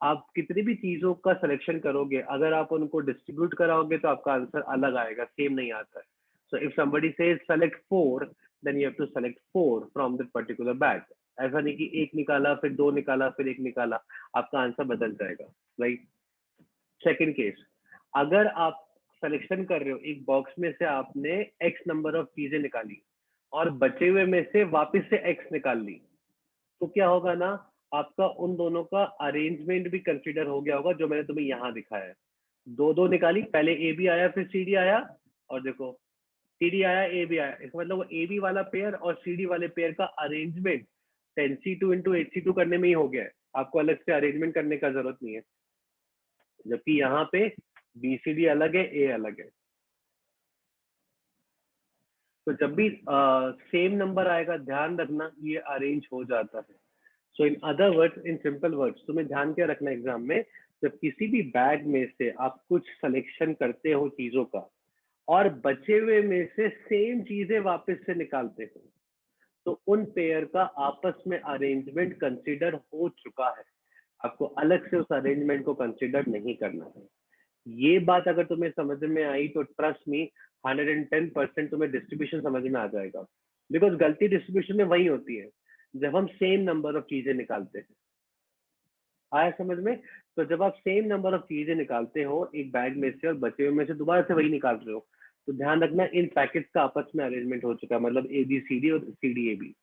आप कितनी भी चीजों का सिलेक्शन करोगे, अगर आप उनको डिस्ट्रीब्यूट कराओगे तो आपका आंसर अलग आएगा, सेम नहीं आता है। So if somebody says select 4, then you have to select 4 from that particular bag. ऐसा नहीं कि एक निकाला फिर 2 निकाला फिर 1 निकाला, आपका आंसर बदल जाएगा, राइट। सेकेंड केस, अगर आप सिलेक्शन कर रहे हो, एक बॉक्स में से आपने एक्स नंबर ऑफ चीजें निकाली और बचे हुए में से वापस से एक्स निकाल ली, तो क्या होगा ना, आपका उन दोनों का अरेंजमेंट भी कंसीडर हो गया होगा, जो मैंने तुम्हें यहाँ दिखाया है। 2 2 निकाली, पहले ए बी आया फिर सी डी आया, और देखो CD आया, AB आया, इसका मतलब वो AB वाला पेयर और CD वाले पेयर का अरेंजमेंट 10C2 into 8C2 करने में ही हो गया है, आपको अलग से अरेंजमेंट करने का जरूरत नहीं है। जबकि यहाँ पे BCD अलग है, A अलग है। तो जब भी सेम नंबर आएगा, ध्यान रखना ये अरेंज हो जाता है। So in other words, in simple words, तुम्हें ध्यान क्या रखना एग्जाम में, जब किसी भी बैग में से आप कुछ सिलेक्शन करते हो चीजों का और बचे हुए में से सेम चीजें वापस से निकालते हो, तो उन पेयर का आपस में अरेंजमेंट कंसीडर हो चुका है, आपको अलग से उस अरेंजमेंट को कंसीडर नहीं करना है। ये बात अगर तुम्हें समझ में आई तो ट्रस्ट मी 110% तुम्हें डिस्ट्रीब्यूशन समझ में आ जाएगा। बिकॉज गलती डिस्ट्रीब्यूशन में वही होती है जब हम सेम नंबर ऑफ चीजें निकालते हैं। आया समझ में? तो जब आप सेम नंबर ऑफ चीजें निकालते हो एक बैग में से और बचे हुए में से दोबारा से वही निकाल रहे हो, तो ध्यान रखना इन पैकेट्स का आपस में अरेंजमेंट हो चुका है, मतलब ABCD और CD AB।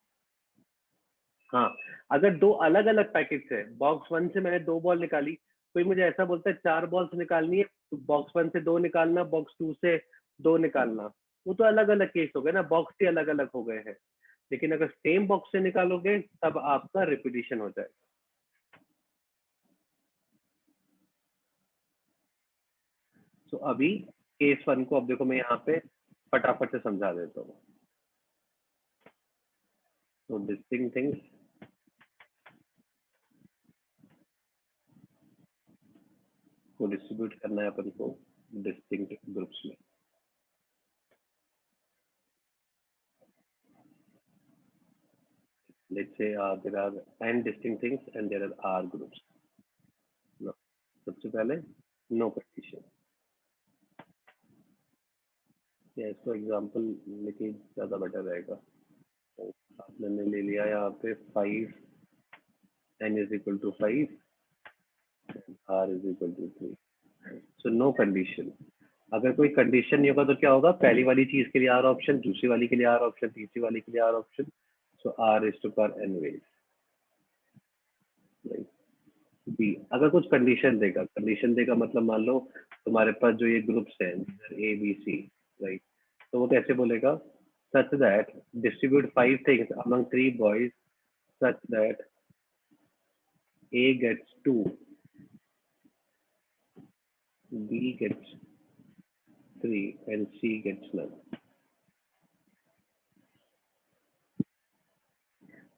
हाँ, अगर दो अलग अलग पैकेट्स है, बॉक्स 1 से मैंने 2 बॉल निकाली, कोई मुझे ऐसा बोलता है 4 बॉल्स निकालनी है, तो बॉक्स 1 से 2 निकालना, बॉक्स 2 से 2 निकालना, वो तो अलग अलग केस हो गए ना, बॉक्स ही अलग अलग हो गए हैं। लेकिन अगर सेम बॉक्स से निकालोगे तब आपका रिपीटिशन हो जाएगा। तो अभी केस 1 को अब देखो मैं यहाँ पे फटाफट से समझा देता हूँ। तो डिस्टिंक्ट थिंग्स, को डिस्ट्रीब्यूट करना है अपन को डिस्टिंक्ट ग्रुप्स में। Let's say there are n distinct things and there are R groups. No. सबसे पहले नो कंडीशन, या इसको एग्जांपल लेके ज्यादा बेटर रहेगा। तो आपने ले लिया यहाँ पे 5 n is equal to 5 R is equal to 3. So no condition. अगर कोई कंडीशन नहीं होगा तो क्या होगा, पहली वाली चीज के लिए R ऑप्शन, दूसरी वाली के लिए R ऑप्शन, तीसरी वाली के लिए R option. So R is to power n ways. B, अगर कुछ कंडीशन देगा मतलब मान लो तुम्हारे पास जो ये ग्रुप्स हैं ABC, राइट, तो वो कैसे बोलेगा, such that distribute 5 things among 3 boys such that A gets 2, B gets 3 and C gets none।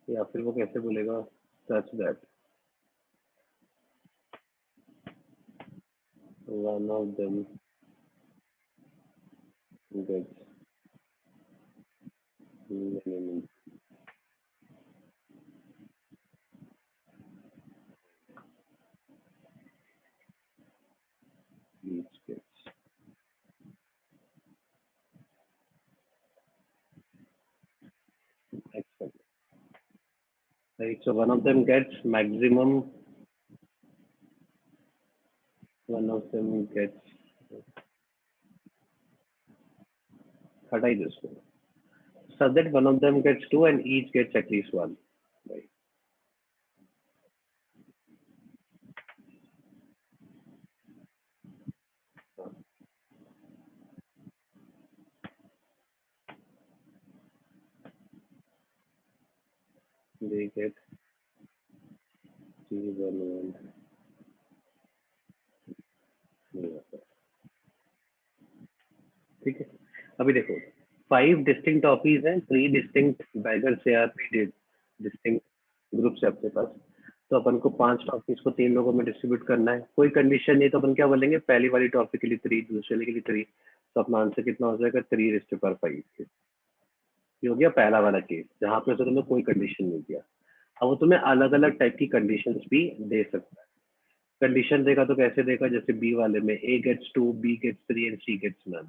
या फिर वो कैसे बोलेगा, such that one of them gets minimum, each gets excellent, right? So one of them gets maximum, one of them gets, हटाई दो इसको, so that one of them gets 2 and each gets at least 1, right? They get 3 1 1 नहीं होता। ठीक है, अभी देखो 5 distinct toffees हैं, 3 डिस्टिंक्ट बैगर्स या 3 डिस्टिंक्ट ग्रुप्स है आपके पास, तो अपन को 5 टॉफीज को 3 लोगों में डिस्ट्रीब्यूट करना है, कोई कंडीशन नहीं, तो अपन क्या बोलेंगे, पहली वाली टॉफी के लिए 3, दूसरे के लिए 3, तो अपना आंसर कितना हो जाएगा, 3:5। ये हो गया पहला वाला केस जहां पे तुम्हें कोई कंडीशन नहीं दिया। अब वो तुम्हें अलग अलग टाइप की कंडीशंस भी दे सकता है। कंडीशन देगा तो कैसे देगा, जैसे बी वाले में A gets 2, B gets 3 and C gets none।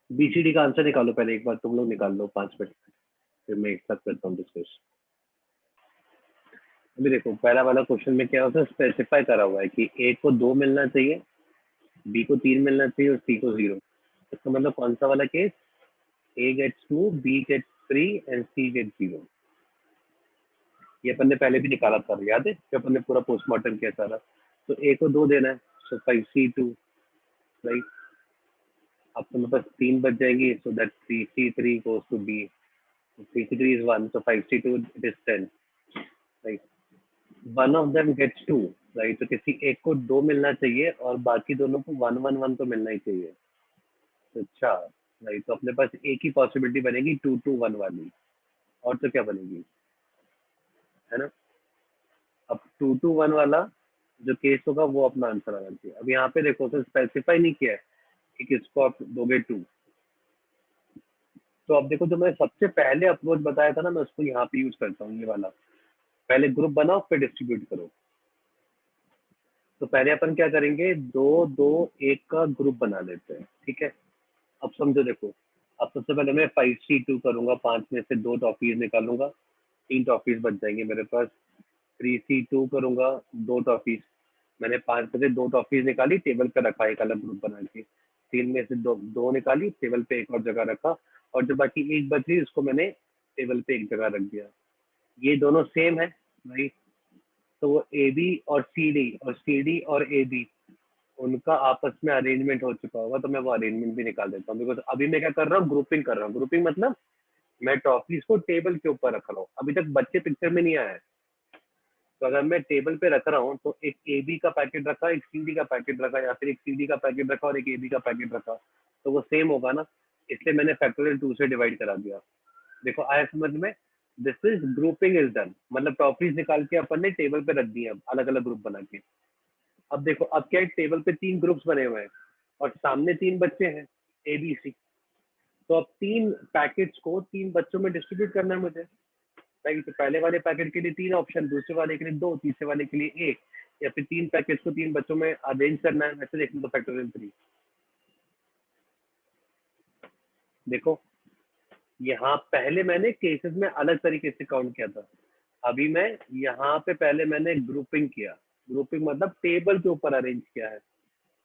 BCD का आंसर निकालो पहले, एक बार तुम लोग निकाल लो 5 मिनट, फिर मैं एक साथ करता हूँ डिस्कस। अभी देखो पहला वाला क्वेश्चन में क्या होता है, स्पेसिफाई करा हुआ है कि A को 2 मिलना चाहिए, B को 3 मिलना चाहिए और C को 0। इसका मतलब कौन सा वाला case, A gets 2, B gets 3 and C gets 0। ये अपन ने पहले भी निकाला था, याद है कि अपन ने पूरा पोस्टमार्टम किया सारा। तो A को 2 देना है, सो 5C2, राइट। अब तो मेरे पास 3 बच जाएंगी, so that 3C3 goes to B. 3C3 is 1, so 5C2 it is 10, right? One of them gets 2, right? तो किसी एक को 2 मिलना चाहिए और बाकी दोनों को 1 1 1 तो मिलना ही चाहिए। तो अच्छा, राइट, तो अपने पास एक ही पॉसिबिलिटी बनेगी 2 2 1 वाली, और तो क्या बनेगी, है ना? अब 2 2 1 वाला जो केस होगा वो अपना आंसर आना चाहिए। अब यहाँ पे देखो तो स्पेसिफाई नहीं किया है कि किसको आप दोगे 2। तो अब देखो, जो मैं सबसे पहले अप्रोच बताया था ना, मैं उसको यहाँ पे यूज करता हूँ, ये वाला। पहले ग्रुप बनाओ फिर डिस्ट्रीब्यूट करो। तो पहले अपन क्या करेंगे, 2 2 1 का ग्रुप बना लेते हैं, ठीक है? अब समझो, देखो, अब सबसे पहले मैं 5C2 करूंगा, 5 में से 2 टॉफीज निकालूंगा, 3 टॉफीज बच जाएंगे मेरे पास। 3C2 करूंगा, 2 टॉफीज, मैंने 5 में से 2 टॉफीज निकाली, टेबल पे रखा एक अलग ग्रुप बना के। 3 में से 2 निकाली, टेबल पे एक और जगह रखा, और जो बाकी एक बच रही उसको मैंने टेबल पे एक जगह रख दिया। ये दोनों सेम है, राइट? तो वो AB और CD और AB, उनका आपस में अरेंजमेंट हो चुका होगा, तो मैं वो अरेंजमेंट भी निकाल देता हूँ। बिकॉज अभी मैं क्या कर रहा हूँ, ग्रुपिंग कर रहा हूँ। ग्रुपिंग मतलब मैं टॉफीज को टेबल के ऊपर रख रहा हूँ, अभी तक बच्चे पिक्चर में नहीं आया है। तो अगर मैं टेबल पे रख रहा हूँ तो एक AB का पैकेट रखा, एक CD का पैकेट रखा, या फिर एक CD का पैकेट रखा और एक AB का पैकेट रखा, तो वो सेम होगा ना, इसलिए मैंने फैक्टोरियल 2 से डिवाइड करा दिया। देखो आया समझ में? This is grouping is done, मतलब टॉफीज निकाल के अपन ने टेबल पे रख दी है अलग अलग ग्रुप बना के। अब देखो, अब क्या है, टेबल पे 3 ग्रुप्स बने हुए हैं और सामने 3 बच्चे हैं, ABC। तो अब 3 पैकेट्स को 3 बच्चों में डिस्ट्रीब्यूट करना है मुझे, राइट? तो पहले वाले पैकेट के लिए 3 ऑप्शन, दूसरे वाले के लिए 2, तीसरे वाले के लिए 1, या फिर 3 पैकेट्स को 3 बच्चों में अरेंज करना है, वैसे देखने तो फैक्टोरियल 3। देखो, यहाँ पहले मैंने केसेस में अलग तरीके से काउंट किया था, अभी मैं यहाँ पे पहले मैंने ग्रुपिंग किया। ग्रुपिंग मतलब टेबल के ऊपर अरेंज किया है,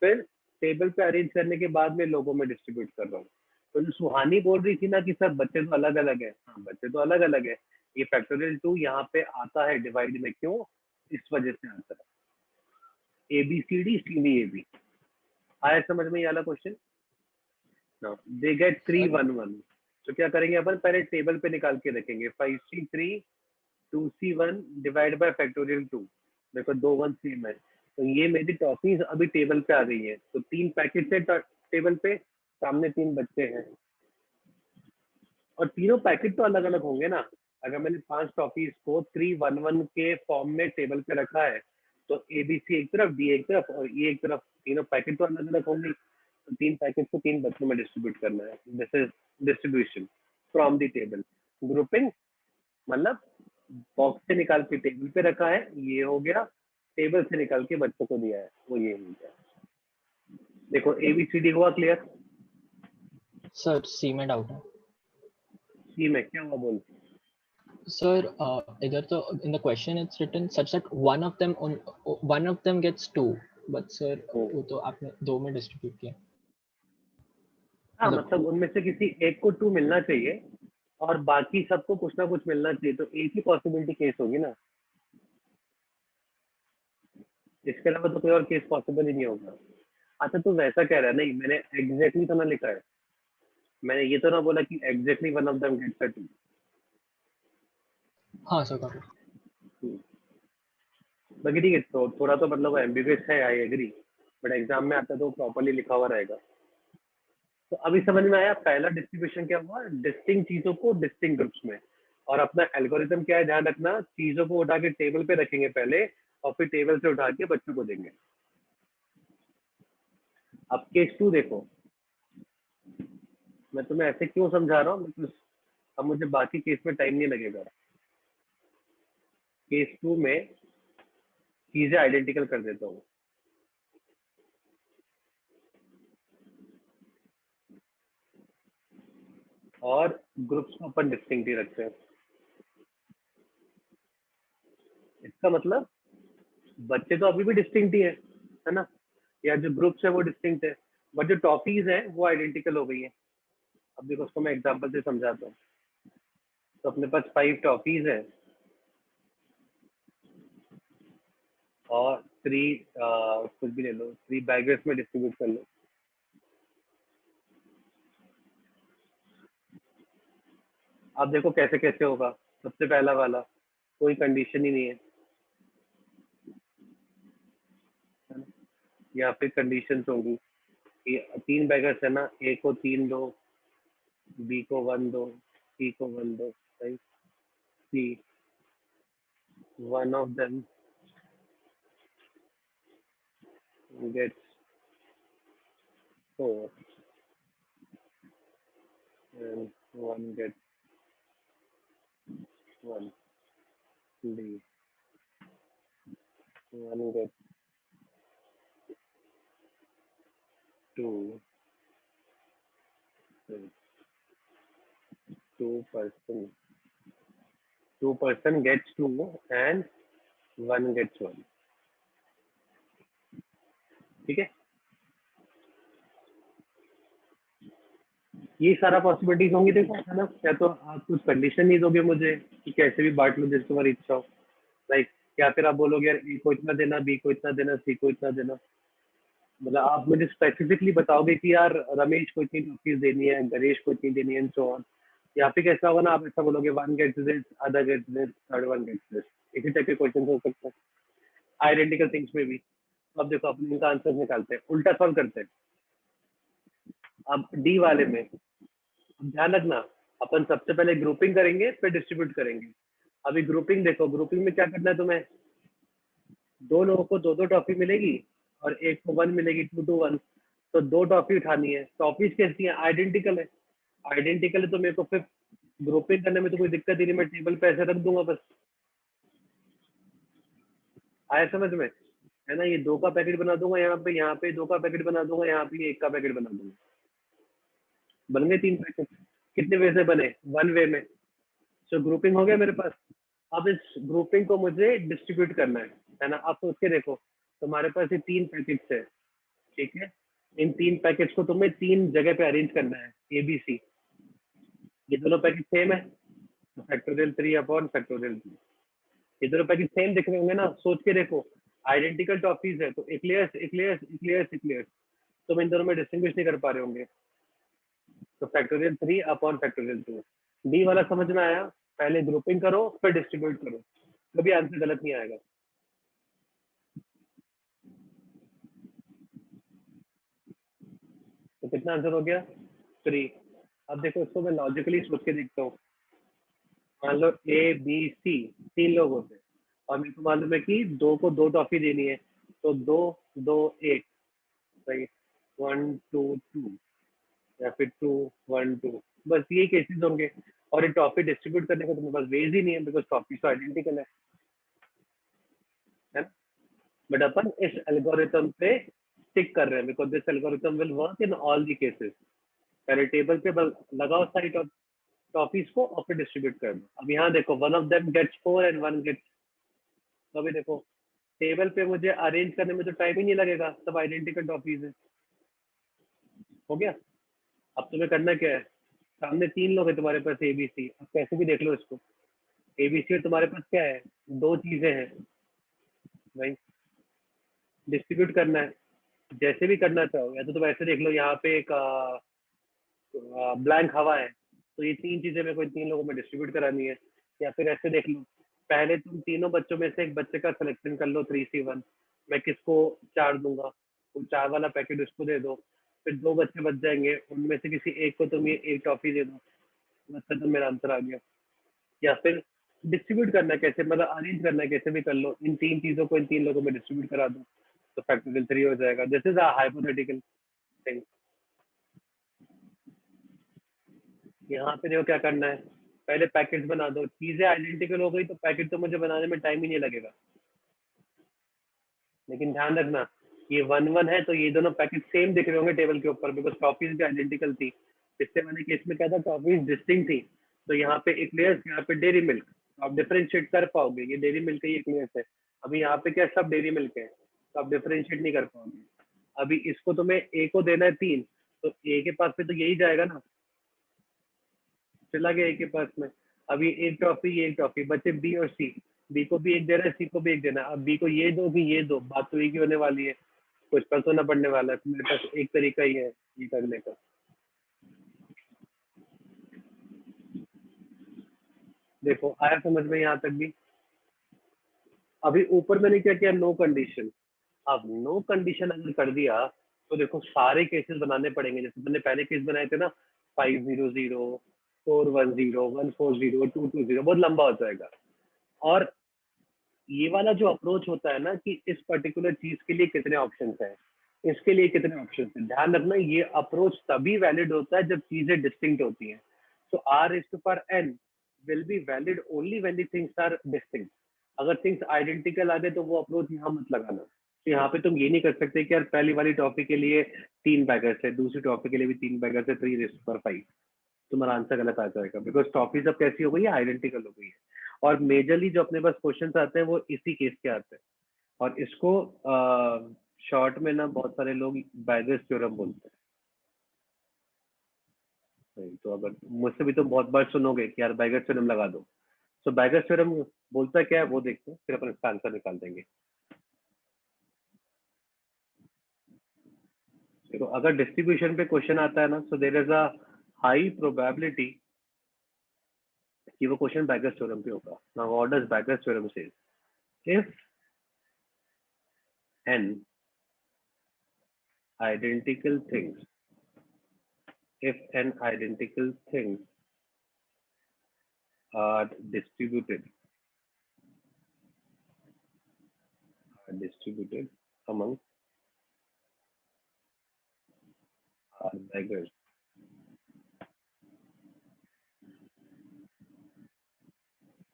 फिर टेबल पे अरेंज करने के बाद में लोगों में डिस्ट्रीब्यूट कर रहा हूँ। तो जो सुहानी बोल रही थी ना कि सर बच्चे तो अलग अलग है, हाँ बच्चे तो अलग अलग है, ये फैक्टोरियल 2 यहाँ पे आता है डिवाइड में, क्यों? इस वजह से आता है, ABCD CDAB। आया समझ में ये वाला question? Now they get 3 sir 1 1। तो क्या करेंगे अपन, पहले टेबल पे निकाल के रखेंगे, 5C3 2C1 divide by factorial 2। देखो 2 1 सेम है, तो ये मेरी टॉफीज अभी टेबल पे आ गई है। तो 3 पैकेट है टेबल पे, सामने 3 बच्चे हैं, और तीनों पैकेट तो अलग अलग होंगे ना। अगर मैंने 5 टॉफीज को 3 1 1 के फॉर्म में टेबल पे रखा है, तो ABC एक तरफ, D एक तरफ और E एक तरफ, तीनों पैकेट तो अलग अलग होंगे। तो 3 पैकेट को 3 बच्चों में डिस्ट्रीब्यूट करना है। This is distribution from the table. Grouping मतलब बॉक्स से निकाल के टेबल पे रखा है, ये हो गया। टेबल से निकाल के बच्चों को दिया है, वो ये हो गया। देखो ABCD हुआ क्लियर? सर सी में डाउट है सी में क्या हुआ बोल? सर। इधर तो in the question it's written such that one of them gets 2, but sir वो तो आपने 2 में डिस्ट्रीब्यूट किया। हाँ, मतलब मतलब उनमें से किसी एक को 2 मिलना चाहिए और बाकी सबको कुछ ना कुछ मिलना चाहिए, तो एक ही पॉसिबिलिटी केस होगी ना, इसके अलावा तो कोई और केस पॉसिबल ही नहीं होगा। अच्छा, तो वैसा कह रहा है? नहीं, मैंने एग्जैक्टली तो ना लिखा है, मैंने ये तो ना बोला कि exactly one of them gets a 2। हाँ सर got it। बाकी ठीक है, तो थोड़ा तो मतलब एम्बिगुअस है, आई एग्री, बट एग्जाम में आता तो प्रॉपर्ली लिखा हुआ रहेगा। तो अभी समझ में आया पहला डिस्ट्रीब्यूशन क्या हुआ, डिस्टिंक्ट चीजों को डिस्टिंक्ट ग्रुप्स में। और अपना एल्गोरिथम क्या है, ध्यान रखना, चीजों को उठा के टेबल पे रखेंगे पहले, और फिर टेबल से उठा के बच्चों को देंगे। अब केस 2 देखो, मैं तुम्हें ऐसे क्यों समझा रहा हूँ, मतलब अब मुझे बाकी केस में टाइम नहीं लगेगा। केस 2 में चीजें आइडेंटिकल कर देता हूँ। और ग्रुप्स को अपन डिस्टिंक्ट ही रखते हैं। इसका मतलब बच्चे तो अभी भी डिस्टिंक्ट ही है ना, या जो ग्रुप्स है वो डिस्टिंक्ट है, बट जो टॉफीज है वो आइडेंटिकल हो गई है। अब देखो, उसको मैं एग्जांपल से समझाता हूँ। तो अपने पास 5 टॉफीज है और 3 कुछ भी ले लो, 3 बैगर्स में डिस्ट्रीब्यूट कर लो। आप देखो कैसे कैसे होगा। सबसे पहला वाला कोई कंडीशन ही नहीं है ना? यहाँ पे कंडीशंस होंगी कि 3 बैगर्स है ना, ए को 3 दो, बी को 1 दो, सी को 1 दो, right. C one of them gets 4 and one gets 1. D one gets 2. Two person gets 2 and one gets 1. ठीक है, ये सारा पॉसिबिलिटीज होंगी देखो, है ना। या तो आप कुछ कंडीशन नहीं दोगे मुझे कि कैसे भी बांट लो जिस तुम्हारी इच्छा हो, लाइक या फिर आप बोलोगे यार ए को इतना देना, बी को इतना देना, सी को इतना देना। मतलब आप मुझे स्पेसिफिकली बताओगे कि यार रमेश को इतनी टॉफीज देनी है, गणेश को इतनी देनी है, सो ऑन। या फिर कैसा होगा ना, आप ऐसा बोलोगे one gets this, other gets this, third one gets this. इसी टाइप के क्वेश्चन हो सकते हैं आइडेंटिकल थिंग्स में भी। अब देखो अपन इनका आंसर निकालते हैं, उल्टा सॉल्व करते हैं। अब डी वाले में ध्यान रखना, अपन सबसे पहले ग्रुपिंग करेंगे फिर डिस्ट्रीब्यूट करेंगे। अभी ग्रुपिंग देखो, ग्रुपिंग में क्या करना है तुम्हें, दो लोगों को दो दो टॉफी मिलेगी और एक को 1 मिलेगी, 2 to 1। तो 2 टॉफी उठानी है। टॉफीज कैसी है, आइडेंटिकल है। आइडेंटिकल है तो मेरे को फिर ग्रुपिंग करने में तो कोई दिक्कत ही नहीं, मैं टेबल पे ऐसे रख दूंगा बस। आया समझ में, है ना। ये 2 का पैकेट बना दूंगा यहाँ पे 2 का पैकेट बना दूंगा, यहाँ पे 1 का पैकेट बना दूंगा। बन गए 3 पैकेट। कितने वे से बने, 1 वे में। सो ग्रुपिंग हो गया मेरे पास। अब इस ग्रुपिंग को मुझे डिस्ट्रीब्यूट करना है ना। आप सोच के देखो, तुम्हारे पास ये 3 पैकेट्स है, ठीक है। इन 3 पैकेट्स को तुम्हें 3 जगह पे अरेंज करना है, ए बी सी। ये दोनों पैकेट सेम है तो फैक्टोरियल 3 अपॉन फैक्टोरियल 3। ये दोनों पैकेट सेम दिख रहे होंगे ना, सोच के देखो। आइडेंटिकल टॉफीज है तो इक्लेयर्स इक्लेयर्स इक्लेयर्स इक्लेयर्स, तुम इन दोनों में डिस्टिंग्विश नहीं कर पा रहे होंगे। तो फैक्टोरियल 3 अपॉन फैक्टोरियल 2। डी वाला समझ में आया, पहले ग्रुपिंग करो फिर डिस्ट्रीब्यूट करो, कभी आंसर गलत नहीं आएगा। तो कितना आंसर हो गया, 3। अब देखो इसको मैं लॉजिकली सोच के देखता हूँ। मान लो ए बी सी 3 लोग होते हैं और मेरे को मालूम है कि 2 को 2 टॉफी देनी है, तो 2 2 1, सही। 1 2 2 या फिर 2 1 2, बस ये केसेस होंगे। और ये टॉफी डिस्ट्रीब्यूट करने का तो मेरे पास वेज ही नहीं है, बिकॉज टॉफी तो आइडेंटिकल है ना। बट अपन इस एल्गोरिथम पे स्टिक कर रहे हैं because this algorithm will work in all the cases. पहले टेबल पे लगाओ सारी टॉफीज को और फिर डिस्ट्रीब्यूट कर दो। अब यहाँ देखो, one of them gets 4 and one gets. तो अभी देखो टेबल पे मुझे अरेंज करने में तो टाइम ही नहीं लगेगा, सब आइडेंटिकल टॉफीज है। हो गया। अब तुम्हें करना क्या है, सामने 3 लोग है तुम्हारे पास एबीसी, अब कैसे भी देख लो इसको। एबीसी में तुम्हारे पास क्या है, 2 चीजें हैं भाई, डिस्ट्रीब्यूट करना है। जैसे भी करना चाहो, या तो तुम ऐसे देख लो, यहाँ पे एक ब्लैंक हवा है, तो ये 3 चीजें मेरे को इन 3 लोगों में डिस्ट्रीब्यूट करानी है। या फिर ऐसे देख लो, पहले तुम तीनों बच्चों में से एक बच्चे का सिलेक्शन कर लो 3C1, मैं किसको 4 दूंगा, तो 4 वाला पैकेट उसको दे दो। फिर 2 बच्चे बच जाएंगे, उनमें से किसी एक को तुम ये 1 टॉफी दे दो, बस खत्म, मेरा आंसर आ गया। या फिर डिस्ट्रीब्यूट करना है कैसे, मतलब अरेंज करना है कैसे भी कर लो, इन 3 चीजों को इन 3 लोगों में डिस्ट्रीब्यूट करा दो तो फैक्टोरियल 3 हो जाएगा। This is a hypothetical thing. यहाँ पे देखो क्या करना है, पहले पैकेट्स बना दो। चीजें आइडेंटिकल हो गई तो पैकेट तो मुझे बनाने में टाइम ही नहीं लगेगा। लेकिन ध्यान रखना, ये 1 1 है तो ये दोनों पैकेट सेम दिख रहे होंगे टेबल के ऊपर, बिकॉज टॉफीज भी आइडेंटिकल थी। पिछले वाले केस में क्या था, टॉफीज डिस्टिंक्ट थी। तो यहाँ पे एक्लेयर्स, यहाँ पे डेयरी मिल्क, आप डिफरेंशिएट कर पाओगे, ये डेयरी मिल्क है, ये एक्लेयर्स है। अभी यहाँ पे क्या, सब डेयरी मिल्क है, तो आप डिफरेंशिएट नहीं कर पाओगे। अभी इसको तुम्हें ए को देना है 3, तो ए के पास पे तो यही जाएगा ना, चला गया ए के पास में। अभी एक टॉफी, ये एक टॉफी, बचे बी और सी। बी को भी एक देना है, सी को भी एक देना है। अब बी को ये दो कि ये दो, बात तो एक ही होने वाली है, कुछ पर तो ना पड़ने वाला है। तो मेरे पास एक तरीका ही है ये करने का। देखो आया समझ में यहाँ तक भी? अभी ऊपर मैंने क्या किया, नो कंडीशन। अब नो कंडीशन अगर कर दिया तो देखो सारे केसेस बनाने पड़ेंगे। जैसे मैंने पहले केस बनाए थे ना, 500, 410, 140, 220, बहुत लंबा हो जाएगा। और ये वाला जो अप्रोच होता है ना कि इस पर्टिकुलर चीज के लिए कितने ऑप्शंस हैं, इसके लिए कितने ऑप्शंस हैं, ध्यान रखना ये अप्रोच तभी वैलिड होता है जब चीजें डिस्टिंक्ट होती हैं। So R is two power N will be valid only when the things are distinct. अगर थिंग्स आइडेंटिकल आ गए तो वो अप्रोच यहाँ मत लगाना। तो यहाँ पे तुम ये नहीं कर सकते कि यार पहली वाली टॉपिक के लिए 3 बैगर्स है, दूसरी टॉपिक के लिए भी 3 बैगर्स है, 3 रेज़ टू पावर 5। तुम्हारा आंसर गलत आ जाएगा, बिकॉज टॉपिक अब कैसी हो गई है, आइडेंटिकल हो गई है। और मेजरली जो अपने पास क्वेश्चंस आते हैं वो इसी केस के आते हैं। और इसको शॉर्ट में ना बहुत सारे लोग बैगर्स थ्योरम बोलते हैं। तो अगर मुझसे भी तो बहुत बार सुनोगे कि यार बैगर्स थ्योरम लगा दो, तो बैगर्स थ्योरम बोलता क्या है वो देखते हैं, फिर अपन इसका आंसर निकाल देंगे। देखो अगर डिस्ट्रीब्यूशन पे क्वेश्चन आता है ना, so there is a high probability कि वो क्वेश्चन बैगर्स थ्योरम पे होगा। Now what does beggar's theorem says? इफ n identical things, if n identical things are distributed among r beggars,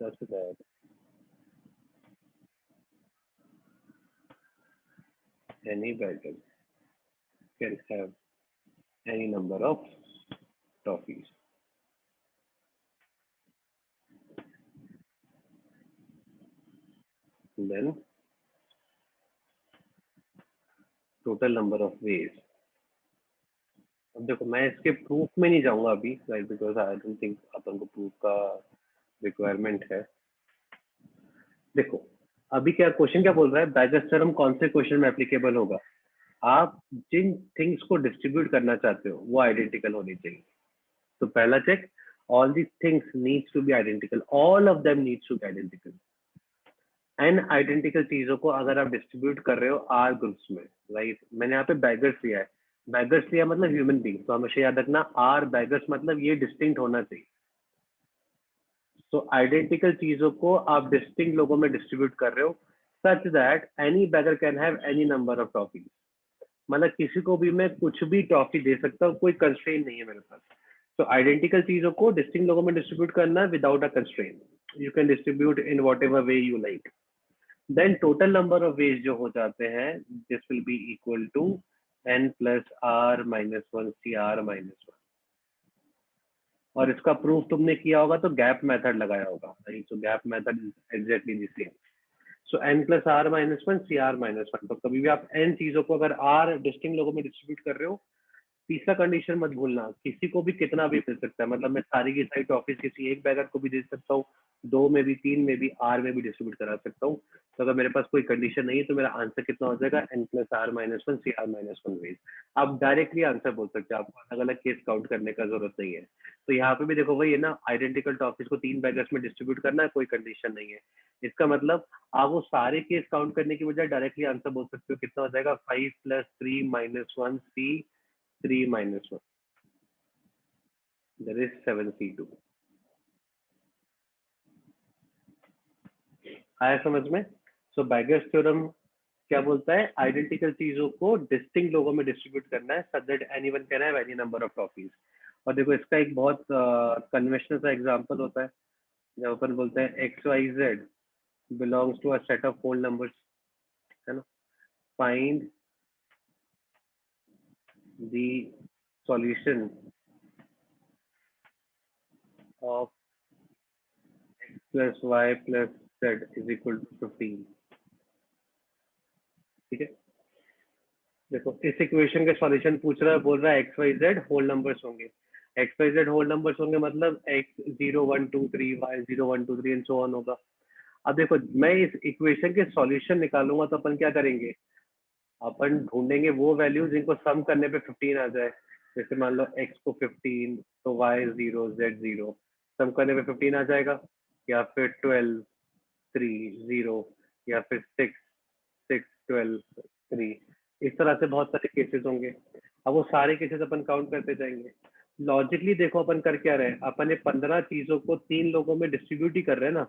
such that any beggar can have any number of toffees, then total number of ways। अब देखो मैं इसके proof में नहीं जाऊंगा अभी, right, because I don't think अपन को प्रूफ का रिक्वायरमेंट है। देखो अभी क्या क्वेश्चन क्या बोल रहा है, बैगर्स थ्योरम कौन से क्वेश्चन में एप्लीकेबल होगा? आप जिन थिंग्स को डिस्ट्रीब्यूट करना चाहते हो वो आइडेंटिकल होनी चाहिए। तो पहला check, all the things needs to be identical, all of them needs to be identical. N identical चीजों को अगर आप डिस्ट्रीब्यूट कर रहे हो आर ग्रुप्स में, राइट, मैंने यहाँ पे बैगर्स लिया है, बैगर्स लिया मतलब ह्यूमन बींग, तो हमेशा याद रखना आर बैगर्स मतलब ये डिस्टिंक्ट होना चाहिए। तो आइडेंटिकल चीजों को आप डिस्टिंक्ट लोगों में डिस्ट्रीब्यूट कर रहे हो such that any beggar can have any number of toffees, मतलब किसी को भी मैं कुछ भी टॉफी दे सकता हूँ, कोई कंस्ट्रेंट नहीं है मेरे पास। तो आइडेंटिकल चीजों को डिस्टिंक्ट लोगों में डिस्ट्रीब्यूट करना है without a constraint, you can distribute in whatever way you like. Then total number of ways जो हो जाते हैं, this will be equal to n plus r minus 1 cr minus 1। और इसका प्रूफ तुमने किया होगा तो गैप मेथड लगाया होगा, right, so gap method is exactly the same. So n plus r minus 1 cr minus 1। तो कभी भी आप n चीजों को अगर r डिस्टिंक्ट लोगों में डिस्ट्रीब्यूट कर रहे हो, तीसरा कंडीशन मत भूलना, किसी को भी कितना भी मिल सकता है, मतलब मैं सारी की सारी टॉफीज किसी एक बैगर को भी दे सकता हूँ, 2 में भी, 3 में भी, आर में भी डिस्ट्रीब्यूट करा सकता हूँ। तो अगर मेरे पास कोई कंडीशन नहीं है तो मेरा आंसर कितना हो जाएगा, n plus r minus 1 C R minus 1 ways. आप डायरेक्टली आंसर बोल सकते हैं, आपको अलग अलग केस काउंट करने का जरूरत नहीं है। तो यहाँ पे भी देखो वही है ना, आइडेंटिकल टॉफीज को 3 बैगर्स में डिस्ट्रीब्यूट करना है, कोई कंडीशन नहीं है। इसका मतलब आप वो सारे केस काउंट करने की बजाय डायरेक्टली आंसर बोल सकते हो, कितना हो जाएगा, 5 plus 3 minus 1 C 3 minus 1, that is 7c2। आया समझ में? सो बैगर्स थ्योरम क्या बोलता है, आइडेंटिकल चीजों को डिस्टिंक्ट लोगों में डिस्ट्रीब्यूट करना है such that anyone can have any number of toffees. और देखो इसका एक बहुत कन्वेंशनल सा एग्जांपल होता है, जब अपन बोलते हैं X Y Z belongs to a set of whole numbers, है ना, find the solution of x plus Y plus Z is equal to 15। ठीक है, देखो इस इक्वेशन के सॉल्यूशन पूछ रहा है, बोल रहा है X Y Z whole numbers होंगे, X Y Z whole numbers होंगे मतलब X 0 1 2 3 Y 0 1 2 3 and so on होगा। अब देखो मैं इस इक्वेशन के सॉल्यूशन निकालूंगा तो अपन क्या करेंगे, अपन ढूंढेंगे वो वैल्यूज जिनको सम करने पे 15 आ जाए। जैसे मान लो x को 15 तो y 0 z 0, सम करने पे 15 आ जाएगा। या फिर 12 3 0 या फिर 6 6 12 3, इस तरह से बहुत सारे केसेस होंगे। अब वो सारे केसेस अपन काउंट करते जाएंगे। लॉजिकली देखो अपन कर क्या रहे हैं, अपन ने 15 चीजों को 3 लोगों में डिस्ट्रीब्यूट ही कर रहे हैं ना,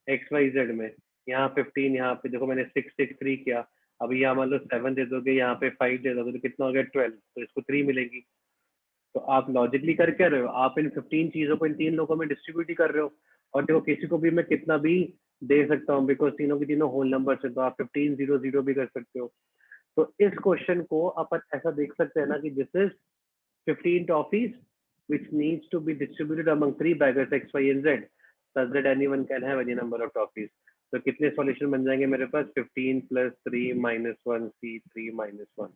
एक्स वाई जेड में। यहाँ 15, यहाँ पे देखो मैंने 6 6 3 किया। अब यहाँ मान लो 7 दे दोगे, यहाँ पे 5 दे दोगे, तो कितना हो गया 12, तो इसको 3 मिलेगी। तो आप लॉजिकली कर क्या रहे हो, आप इन 15 चीजों को इन 3 लोगों में डिस्ट्रीब्यूट ही कर रहे हो। और देखो किसी को भी मैं कितना भी दे सकता हूँ, बिकॉज तीनों की तीनों होल नंबर है, तो आप 15 0 0 भी कर सकते हो। तो इस क्वेश्चन को अपन ऐसा देख सकते हैं ना कि this is 15 toffees which needs to be distributed among 3 beggars x, y and z such that anyone can have any number of toffees. तो कितने सॉल्यूशन बन जाएंगे मेरे पास, 15 + 3 - 1 C3 - 1,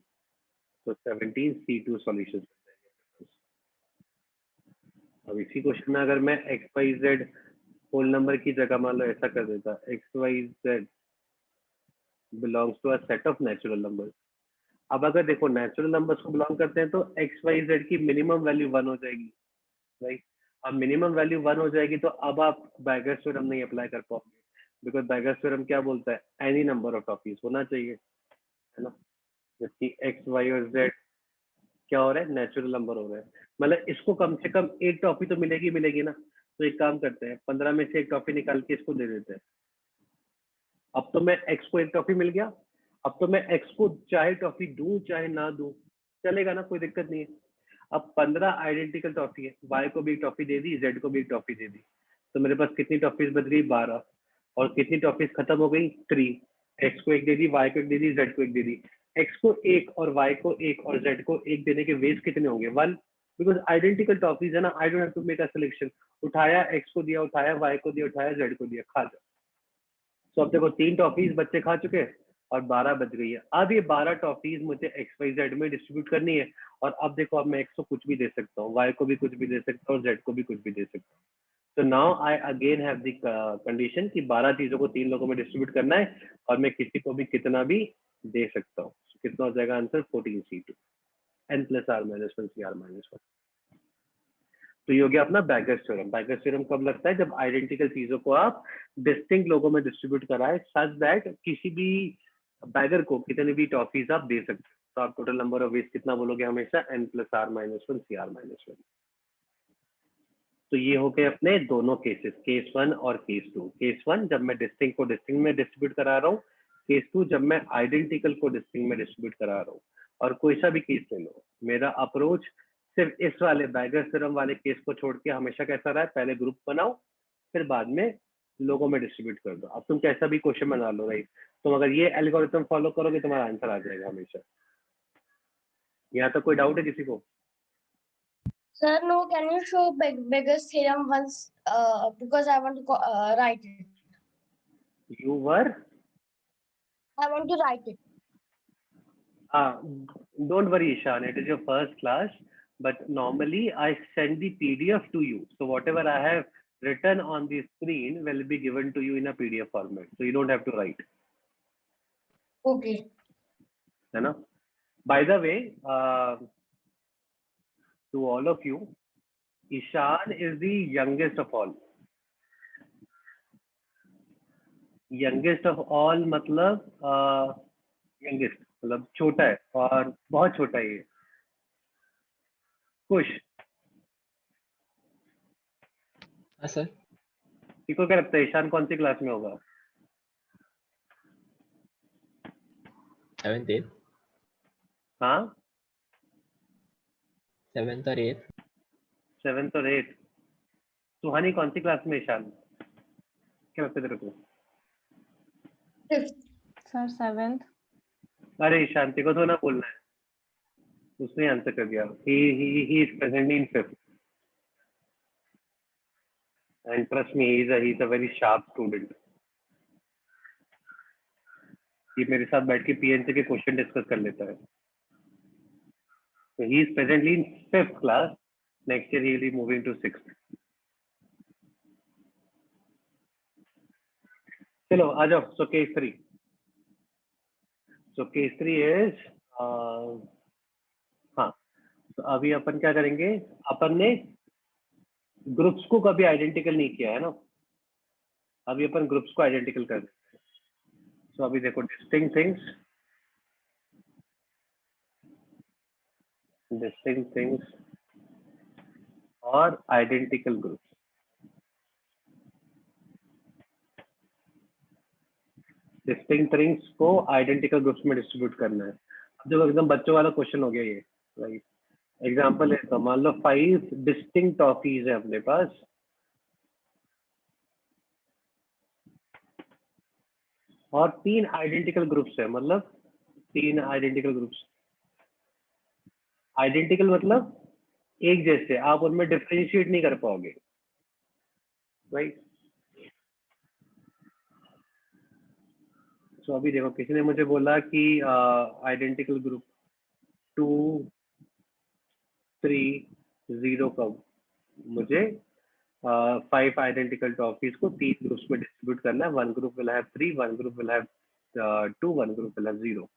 तो 17 C2 सॉल्यूशन बन जाएंगे। अब इसी क्वेश्चन में अगर मैं x y z whole number की जगह मान लो ऐसा कर देता, x y z belongs to a set of natural numbers। अब अगर देखो नेचुरल नंबर्स को बिलोंग करते हैं तो एक्स वाई जेड की मिनिमम वैल्यू 1 हो जाएगी, राइट। अब मिनिमम वैल्यू 1 हो जाएगी तो अब आप बैगर्स थ्योरम नहीं अप्लाई कर पाओगे, बिकॉज बैगर्स थ्योरम क्या बोलता है, एनी नंबर ऑफ टॉफीज होना चाहिए, है ना। जबकि एक्स वाई और जेड क्या हो रहा है, नेचुरल नंबर हो रहा है। मतलब इसको कम से कम एक टॉफी तो मिलेगी मिलेगी ना। तो एक काम करते हैं, 15 में से एक टॉफी निकाल के इसको दे देते हैं। अब तो मैं एक्स को एक टॉफी मिल गया, अब तो मैं एक्स को चाहे टॉफी दूं चाहे ना दूं चलेगा ना, कोई दिक्कत नहीं है। अब 15 आइडेंटिकल टॉफी है, वाई को भी एक टॉफी दे दी, जेड को भी एक टॉफी दे दी, तो मेरे पास कितनी टॉफीज बच गई, 12। और कितनी टॉफीज खत्म हो गई, 3। एक्स को एक दे दी, वाई को एक दे दी, जेड को एक दे दी। एक्स को एक और वाई को एक और जेड को एक देने के वेज कितने होंगे, 1, बिकॉज आइडेंटिकल टॉफीज है ना, I don't have to make a selection. उठाया एक्स को दिया, उठाया वाई को दिया, उठाया जेड को दिया, खा जाओ। तो अब देखो 3 टॉफीज बच्चे खा चुके हैं और 12 बच गई है। अब ये 12 टॉफीज मुझे एक्स वाई जेड में डिस्ट्रीब्यूट करनी है। और अब देखो, अब मैं एक्स को कुछ भी दे सकता हूँ, वाई को भी कुछ भी दे सकता हूँ, जेड को भी कुछ भी दे सकता हूँ। तो now I again have the condition कि 12 चीजों को 3 लोगों में डिस्ट्रीब्यूट करना है और मैं किसी को भी कितना भी दे सकता हूँ। कितना हो जाएगा answer, 14 C2 n + r - 1 CR - 1। तो ये हो गया अपना बैगर्स थ्योरम। बैगर्स थ्योरम कब लगता है, जब आइडेंटिकल चीजों को आप डिस्टिंक्ट लोगों में डिस्ट्रीब्यूट कराए सच दैट किसी भी बैगर को कितने भी टॉफीज आप दे सकते हैं। तो आप टोटल नंबर ऑफ वेज कितना बोलोगे हमेशा, n + r - 1 CR - 1। तो ये हो गए अपने दोनों केसेस, केस 1 और केस 2। केस 1 जब मैं डिस्टिंक्ट को डिस्टिंक्ट में डिस्ट्रीब्यूट करा रहा हूँ, केस 2 जब मैं आइडेंटिकल को डिस्टिंक्ट में डिस्ट्रीब्यूट करा रहा हूँ। और कोई सा भी केस ले लो, मेरा अप्रोच सिर्फ इस वाले बैगर थ्योरम वाले केस को छोड़ के हमेशा कैसा रहा है, पहले ग्रुप बनाओ फिर बाद में लोगों में डिस्ट्रीब्यूट कर दो। अब तुम कैसा भी क्वेश्चन बना लो, राइट, तुम अगर ये एल्गोरिथम फॉलो करोगे तुम्हारा आंसर आ जाएगा हमेशा। यहाँ तक कोई डाउट है किसी को? Sir, no, can you show Beggar's theorem once? Because I want to write it. You were I want to write it. Don't worry, Ishan. It is your first class, but normally I send the PDF to you. So whatever I have written on the screen will be given to you in a PDF format. So you don't have to write. Okay. है ना? By the way, to all of you, Ishan is the youngest of all. Youngest of all मतलब youngest मतलब छोटा है और बहुत छोटा है ये। खुश हाँ सर। को क्या लगता है ईशान कौन सी क्लास में होगा? 7th 8th हाँ 7th और 8th 7th और 8th। सुहानी कौन सी क्लास में ईशान, क्या लगता है तेरे को? 5th. Sir, 7th. अरे शांति को तो ना बोलना है, उसने आंसर कर दिया। he is presently in 5th and trust me he is a very sharp student। ये मेरे साथ बैठ के पीएनसी के क्वेश्चन डिस्कस कर लेता है। So he is presently in 5th class, next year he will be moving to 6th। चलो आ जाओ। So case 3 is हाँ, तो अभी अपन क्या करेंगे, अपन ने ग्रुप्स को कभी आइडेंटिकल नहीं किया है ना, अभी अपन ग्रुप्स को आइडेंटिकल कर देते हैं। सो अभी देखो डिस्टिंक्ट थिंग्स और आइडेंटिकल ग्रुप्स। डिस्टिंक्ट थिंग्स को आइडेंटिकल ग्रुप्स में डिस्ट्रीब्यूट करना है। अब जो एकदम बच्चों वाला क्वेश्चन हो गया ये, राइट। एग्जाम्पल है तो मान लो 5 डिस्टिंक्ट टॉफीज है अपने पास, और 3 आइडेंटिकल ग्रुप्स है, मतलब 3 आइडेंटिकल ग्रुप्स। आइडेंटिकल मतलब एक जैसे, आप उनमें डिफरेंशिएट नहीं कर पाओगे, राइट। तो अभी देखो किसी ने मुझे बोला कि आइडेंटिकल ग्रुप 2 3 0 का मुझे 5 आइडेंटिकल टॉफीज को 3 ग्रुप्स में डिस्ट्रीब्यूट करना है। 1 group will have 3, 1 group will have 2, 1 group will have 0।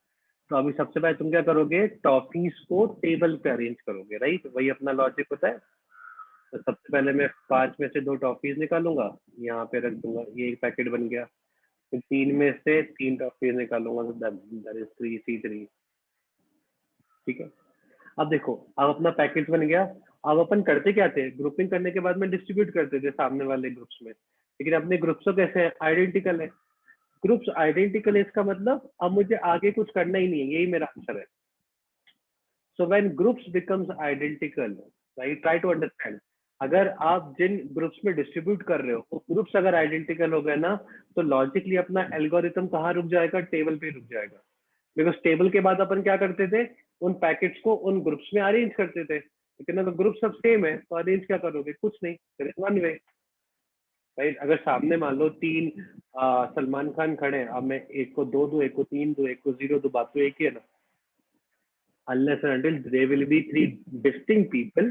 तो अभी सबसे पहले तुम क्या करोगे, टॉफीज को टेबल पे अरेंज करोगे, राइट। वही अपना लॉजिक होता है। तो सबसे पहले मैं 5 में से 2 टॉफीज निकालूंगा, यहाँ पे रख दूंगा, ये एक पैकेट बन गया। फिर 3 में से 3 टॉफीज निकालूंगा, तो दैट इज 3C3। ठीक है। अब देखो, अब अपना पैकेज बन गया। अब अपन करते क्या थे, ग्रुपिंग करने के बाद में डिस्ट्रीब्यूट करते थे सामने वाले ग्रुप्स में, लेकिन अपने ग्रुप्स तो कैसे हैं, आइडेंटिकल है। ग्रुप्स आइडेंटिकल है, इसका मतलब अब मुझे आगे कुछ करना ही नहीं है, यही मेरा आंसर है। So when groups becomes identical, right, try to understand. अगर आप जिन ग्रुप्स में डिस्ट्रीब्यूट कर रहे हो वो ग्रुप्स अगर आइडेंटिकल हो गए ना, तो लॉजिकली अपना एल्गोरिथम कहाँ रुक जाएगा, टेबल पे रुक जाएगा। बिकॉज टेबल के बाद अपन क्या करते थे, उन पैकेट्स को उन ग्रुप्स में अरेंज करते थे। लेकिन अगर ग्रुप सब सेम है तो अरेंज क्या करोगे, कुछ नहीं, वन वे, राइट। अगर सामने मान लो 3 सलमान खान खड़े हैं, अब मैं एक को 2 दूं, एक को 3 दूं, एक को 0 दूं, बात तो एक ही है ना। Unless and until there will be 3 distinct people,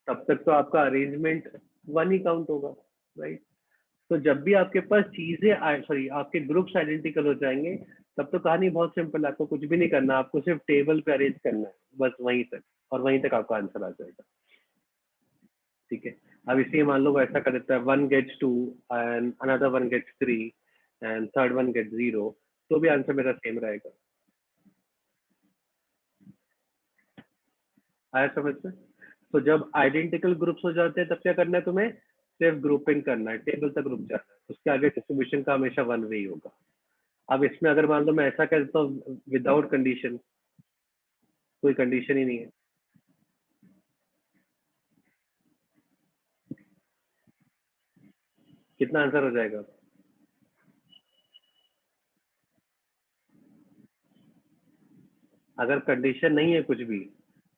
तब तक तो आपका अरेंजमेंट 1 ही काउंट होगा, राइट। तो जब भी आपके पास चीजें सॉरी आपके ग्रुप्स आइडेंटिकल हो जाएंगे, तब तो कहानी बहुत सिंपल है, आपको कुछ भी नहीं करना, आपको सिर्फ टेबल पे अरेंज करना है, बस वहीं तक, और वहीं तक आपका आंसर आ जाएगा। ठीक है। अब इसलिए मान लो ऐसा कर देता है 1 gets 2 and another 1 gets 3 and third 1 gets 0, तो भी आंसर मेरा सेम रहेगा। आया समझ में। तो जब आइडेंटिकल ग्रुप्स हो जाते हैं तब क्या करना है तुम्हें, सिर्फ ग्रुपिंग करना है, टेबल तक रुक जाना है, उसके आगे डिस्ट्रीब्यूशन का हमेशा 1 वे ही होगा। अब इसमें अगर मान लो मैं ऐसा कह देता हूँ विदाउट कंडीशन, कोई कंडीशन ही नहीं है, कितना आंसर हो जाएगा, अगर कंडीशन नहीं है कुछ भी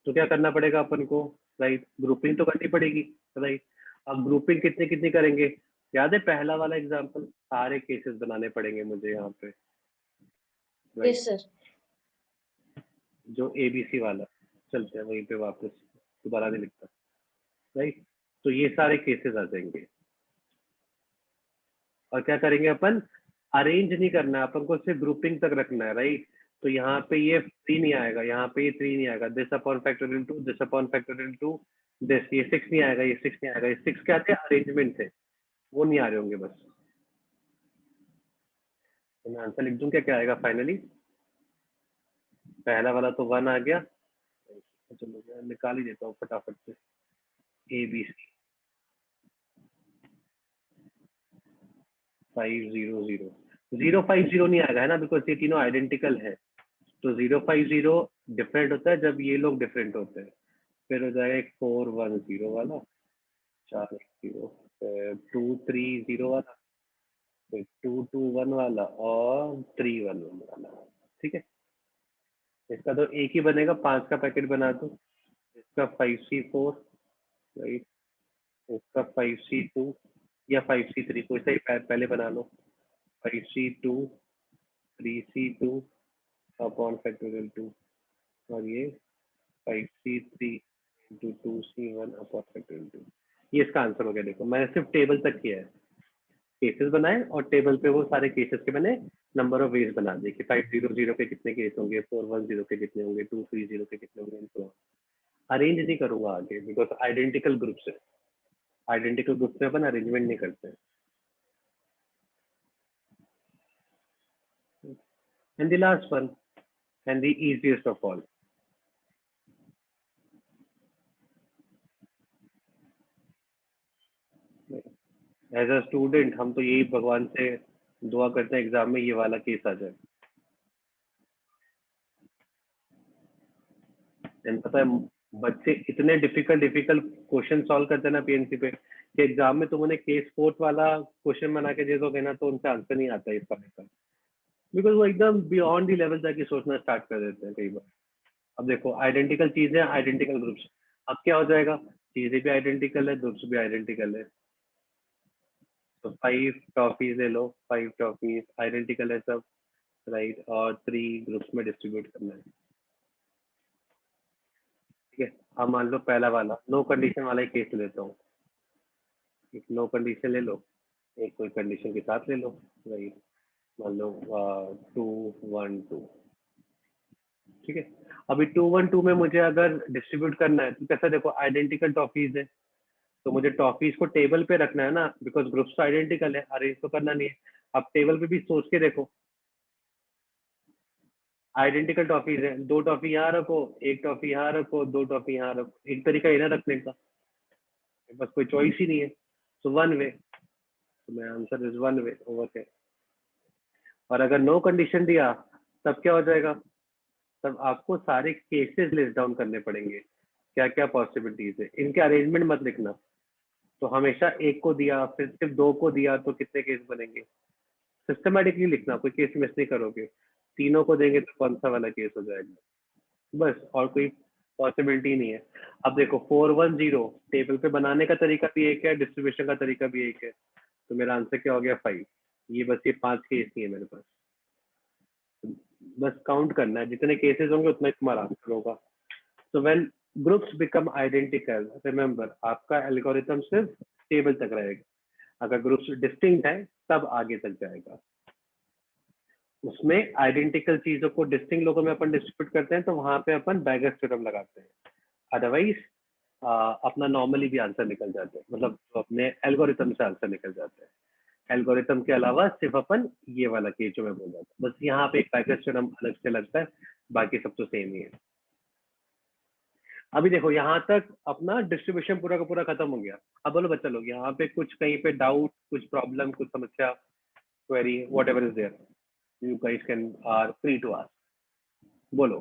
तो क्या करना पड़ेगा अपन को, राइट, ग्रुपिंग तो करनी पड़ेगी, राइट। अब ग्रुपिंग कितनी कितनी करेंगे, याद है पहला वाला एग्जांपल, सारे केसेस बनाने पड़ेंगे मुझे यहाँ पे, राइट। Yes, sir. जो ABC वाला, चलते हैं वहीं पे वापस, दोबारा नहीं लिखता, राइट। तो ये सारे केसेस आ जाएंगे, और क्या करेंगे अपन, अरेंज नहीं करना है अपन को, सिर्फ ग्रुपिंग तक रखना है, राइट। तो यहाँ पे ये 3 नहीं आएगा, यहाँ पे ये 3 नहीं आएगा, this upon factorial 2, this upon factorial 2, this, ये 6 नहीं आएगा, ये 6 नहीं आएगा, ये 6 क्या थे, अरेंजमेंट थे, वो नहीं आ रहे होंगे बस। तो मैं आंसर लिख दूं क्या, क्या आएगा फाइनली, पहला वाला तो 1 आ गया, चलो मैं निकाल ही देता हूँ फटाफट से, ABC 500, 050 नहीं आएगा है ना, बिकॉज ये तीनों आइडेंटिकल है। तो 050 डिफरेंट होता है जब ये लोग डिफरेंट होते हैं। फिर हो जाएगा एक 410 वाला, 410, 230 वाला, फिर 221 वाला, और 311 वाला। ठीक है, इसका तो एक ही बनेगा, 5 का पैकेट बना दो, इसका 5C4, राइट, इसका 5C2 या 5C3, कोई सा ही पहले बना लो, 5C2 3C2 अपॉन फैक्टोरियल 2, और ये 5C3 into 2C1 upon factorial 2। ये इसका आंसर हो गया। देखो मैंने सिर्फ टेबल तक किया है, केसेस बनाए और टेबल पे वो सारे केसेस के मैंने नंबर ऑफ वेज बना दिए कि 500 के कितने केस होंगे, 410 के कितने होंगे, 230 के कितने होंगे। अरेंज नहीं करूंगा आगे, बिकॉज आइडेंटिकल ग्रुप्स है, आइडेंटिकल ग्रुप में अपन अरेंजमेंट नहीं करते हैं। And the last one, and the easiest of all. As a student हम तो यही भगवान से दुआ करते हैं एग्जाम में ये वाला केस आ जाए। एंड पता है बच्चे इतने डिफिकल्ट क्वेश्चन सॉल्व करते हैं ना पीएनसी पे कि एग्जाम में तुम उन्हें केस कोर्ट वाला क्वेश्चन बना के दे दोगे ना तो उनसे आंसर नहीं आता इस वाले का, बिकॉज वो एकदम बियॉन्ड दी लेवल जाके सोचना स्टार्ट कर देते हैं कई बार। अब देखो आइडेंटिकल चीजें, आइडेंटिकल ग्रुप्स, अब क्या हो जाएगा, चीजें भी आइडेंटिकल है, ग्रुप्स भी आइडेंटिकल है। तो 5 टॉफीज ले लो, 5 टॉफीज आइडेंटिकल है सब, राइट, और 3 ग्रुप्स में डिस्ट्रीब्यूट करना है। ठीक है, अब मान लो पहला वाला नो कंडीशन वाला केस लेता हूँ। एक नो कंडीशन ले लो, एक कोई कंडीशन के साथ ले लो, राइट, मान लो 2 1 2। ठीक है, अभी 2 1 2 में मुझे अगर डिस्ट्रीब्यूट करना है तो कैसा, देखो आइडेंटिकल टॉफीज है तो मुझे टॉफीज को टेबल पे रखना है ना, बिकॉज ग्रुप्स तो आइडेंटिकल है, अरेंज तो करना नहीं है। अब टेबल पे भी सोच के देखो, आइडेंटिकल टॉफीज है, 2 टॉफी यहाँ रखो, 1 टॉफी यहाँ रखो, 2 टॉफी यहाँ रखो, एक तरीका है ना रखने का, बस कोई चॉइस ही नहीं है, सो वन वे, तो मेरा answer is one way over है। और अगर नो कंडीशन दिया तब क्या हो जाएगा, तब आपको सारे केसेस लिस्ट डाउन करने पड़ेंगे, क्या क्या पॉसिबिलिटीज है, इनके अरेंजमेंट मत लिखना। तो हमेशा 1 को दिया फिर सिर्फ 2 को दिया तो कितने केस बनेंगे, सिस्टमेटिकली लिखना, कोई केस मिस नहीं करोगे। 3 को देंगे तो कौन सा वाला केस हो जाएगा, बस, और कोई पॉसिबिलिटी नहीं है। अब देखो 4 1 0 टेबल पे बनाने का तरीका भी एक है, डिस्ट्रीब्यूशन का तरीका भी एक है, तो मेरा आंसर क्या हो गया 5। ये बस ये 5 केस ही है मेरे पास, बस काउंट करना है, जितने केसेस होंगे उतना ही तुम्हारा आंसर होगा। सो when groups become identical, remember आपका एल्गोरिथम सिर्फ टेबल तक रहेगा, अगर ग्रुप्स डिस्टिंक्ट है तब आगे तक जाएगा। उसमें आइडेंटिकल चीजों को डिस्टिंक्ट लोगों में अपन डिस्ट्रीब्यूट करते हैं तो वहां पे अपन बैगर्स थ्योरम लगाते हैं, अदरवाइज अपना नॉर्मली भी आंसर निकल जाते हैं, मतलब अपने एल्गोरिथम से आंसर निकल जाते हैं। एल्गोरिथम के अलावा सिर्फ अपन ये वाला केस जो मैं बोल रहा था, बस यहाँ पे एक बैगर्स थ्योरम अलग से लगता है, बाकी सब तो सेम ही है। अभी देखो यहाँ तक अपना डिस्ट्रीब्यूशन पूरा का पूरा खत्म हो गया। अब बोलो बच्चा लोग यहाँ पे कुछ कहीं पे डाउट, कुछ प्रॉब्लम, कुछ समस्या, query, whatever is there, you guys can are free to ask, बोलो।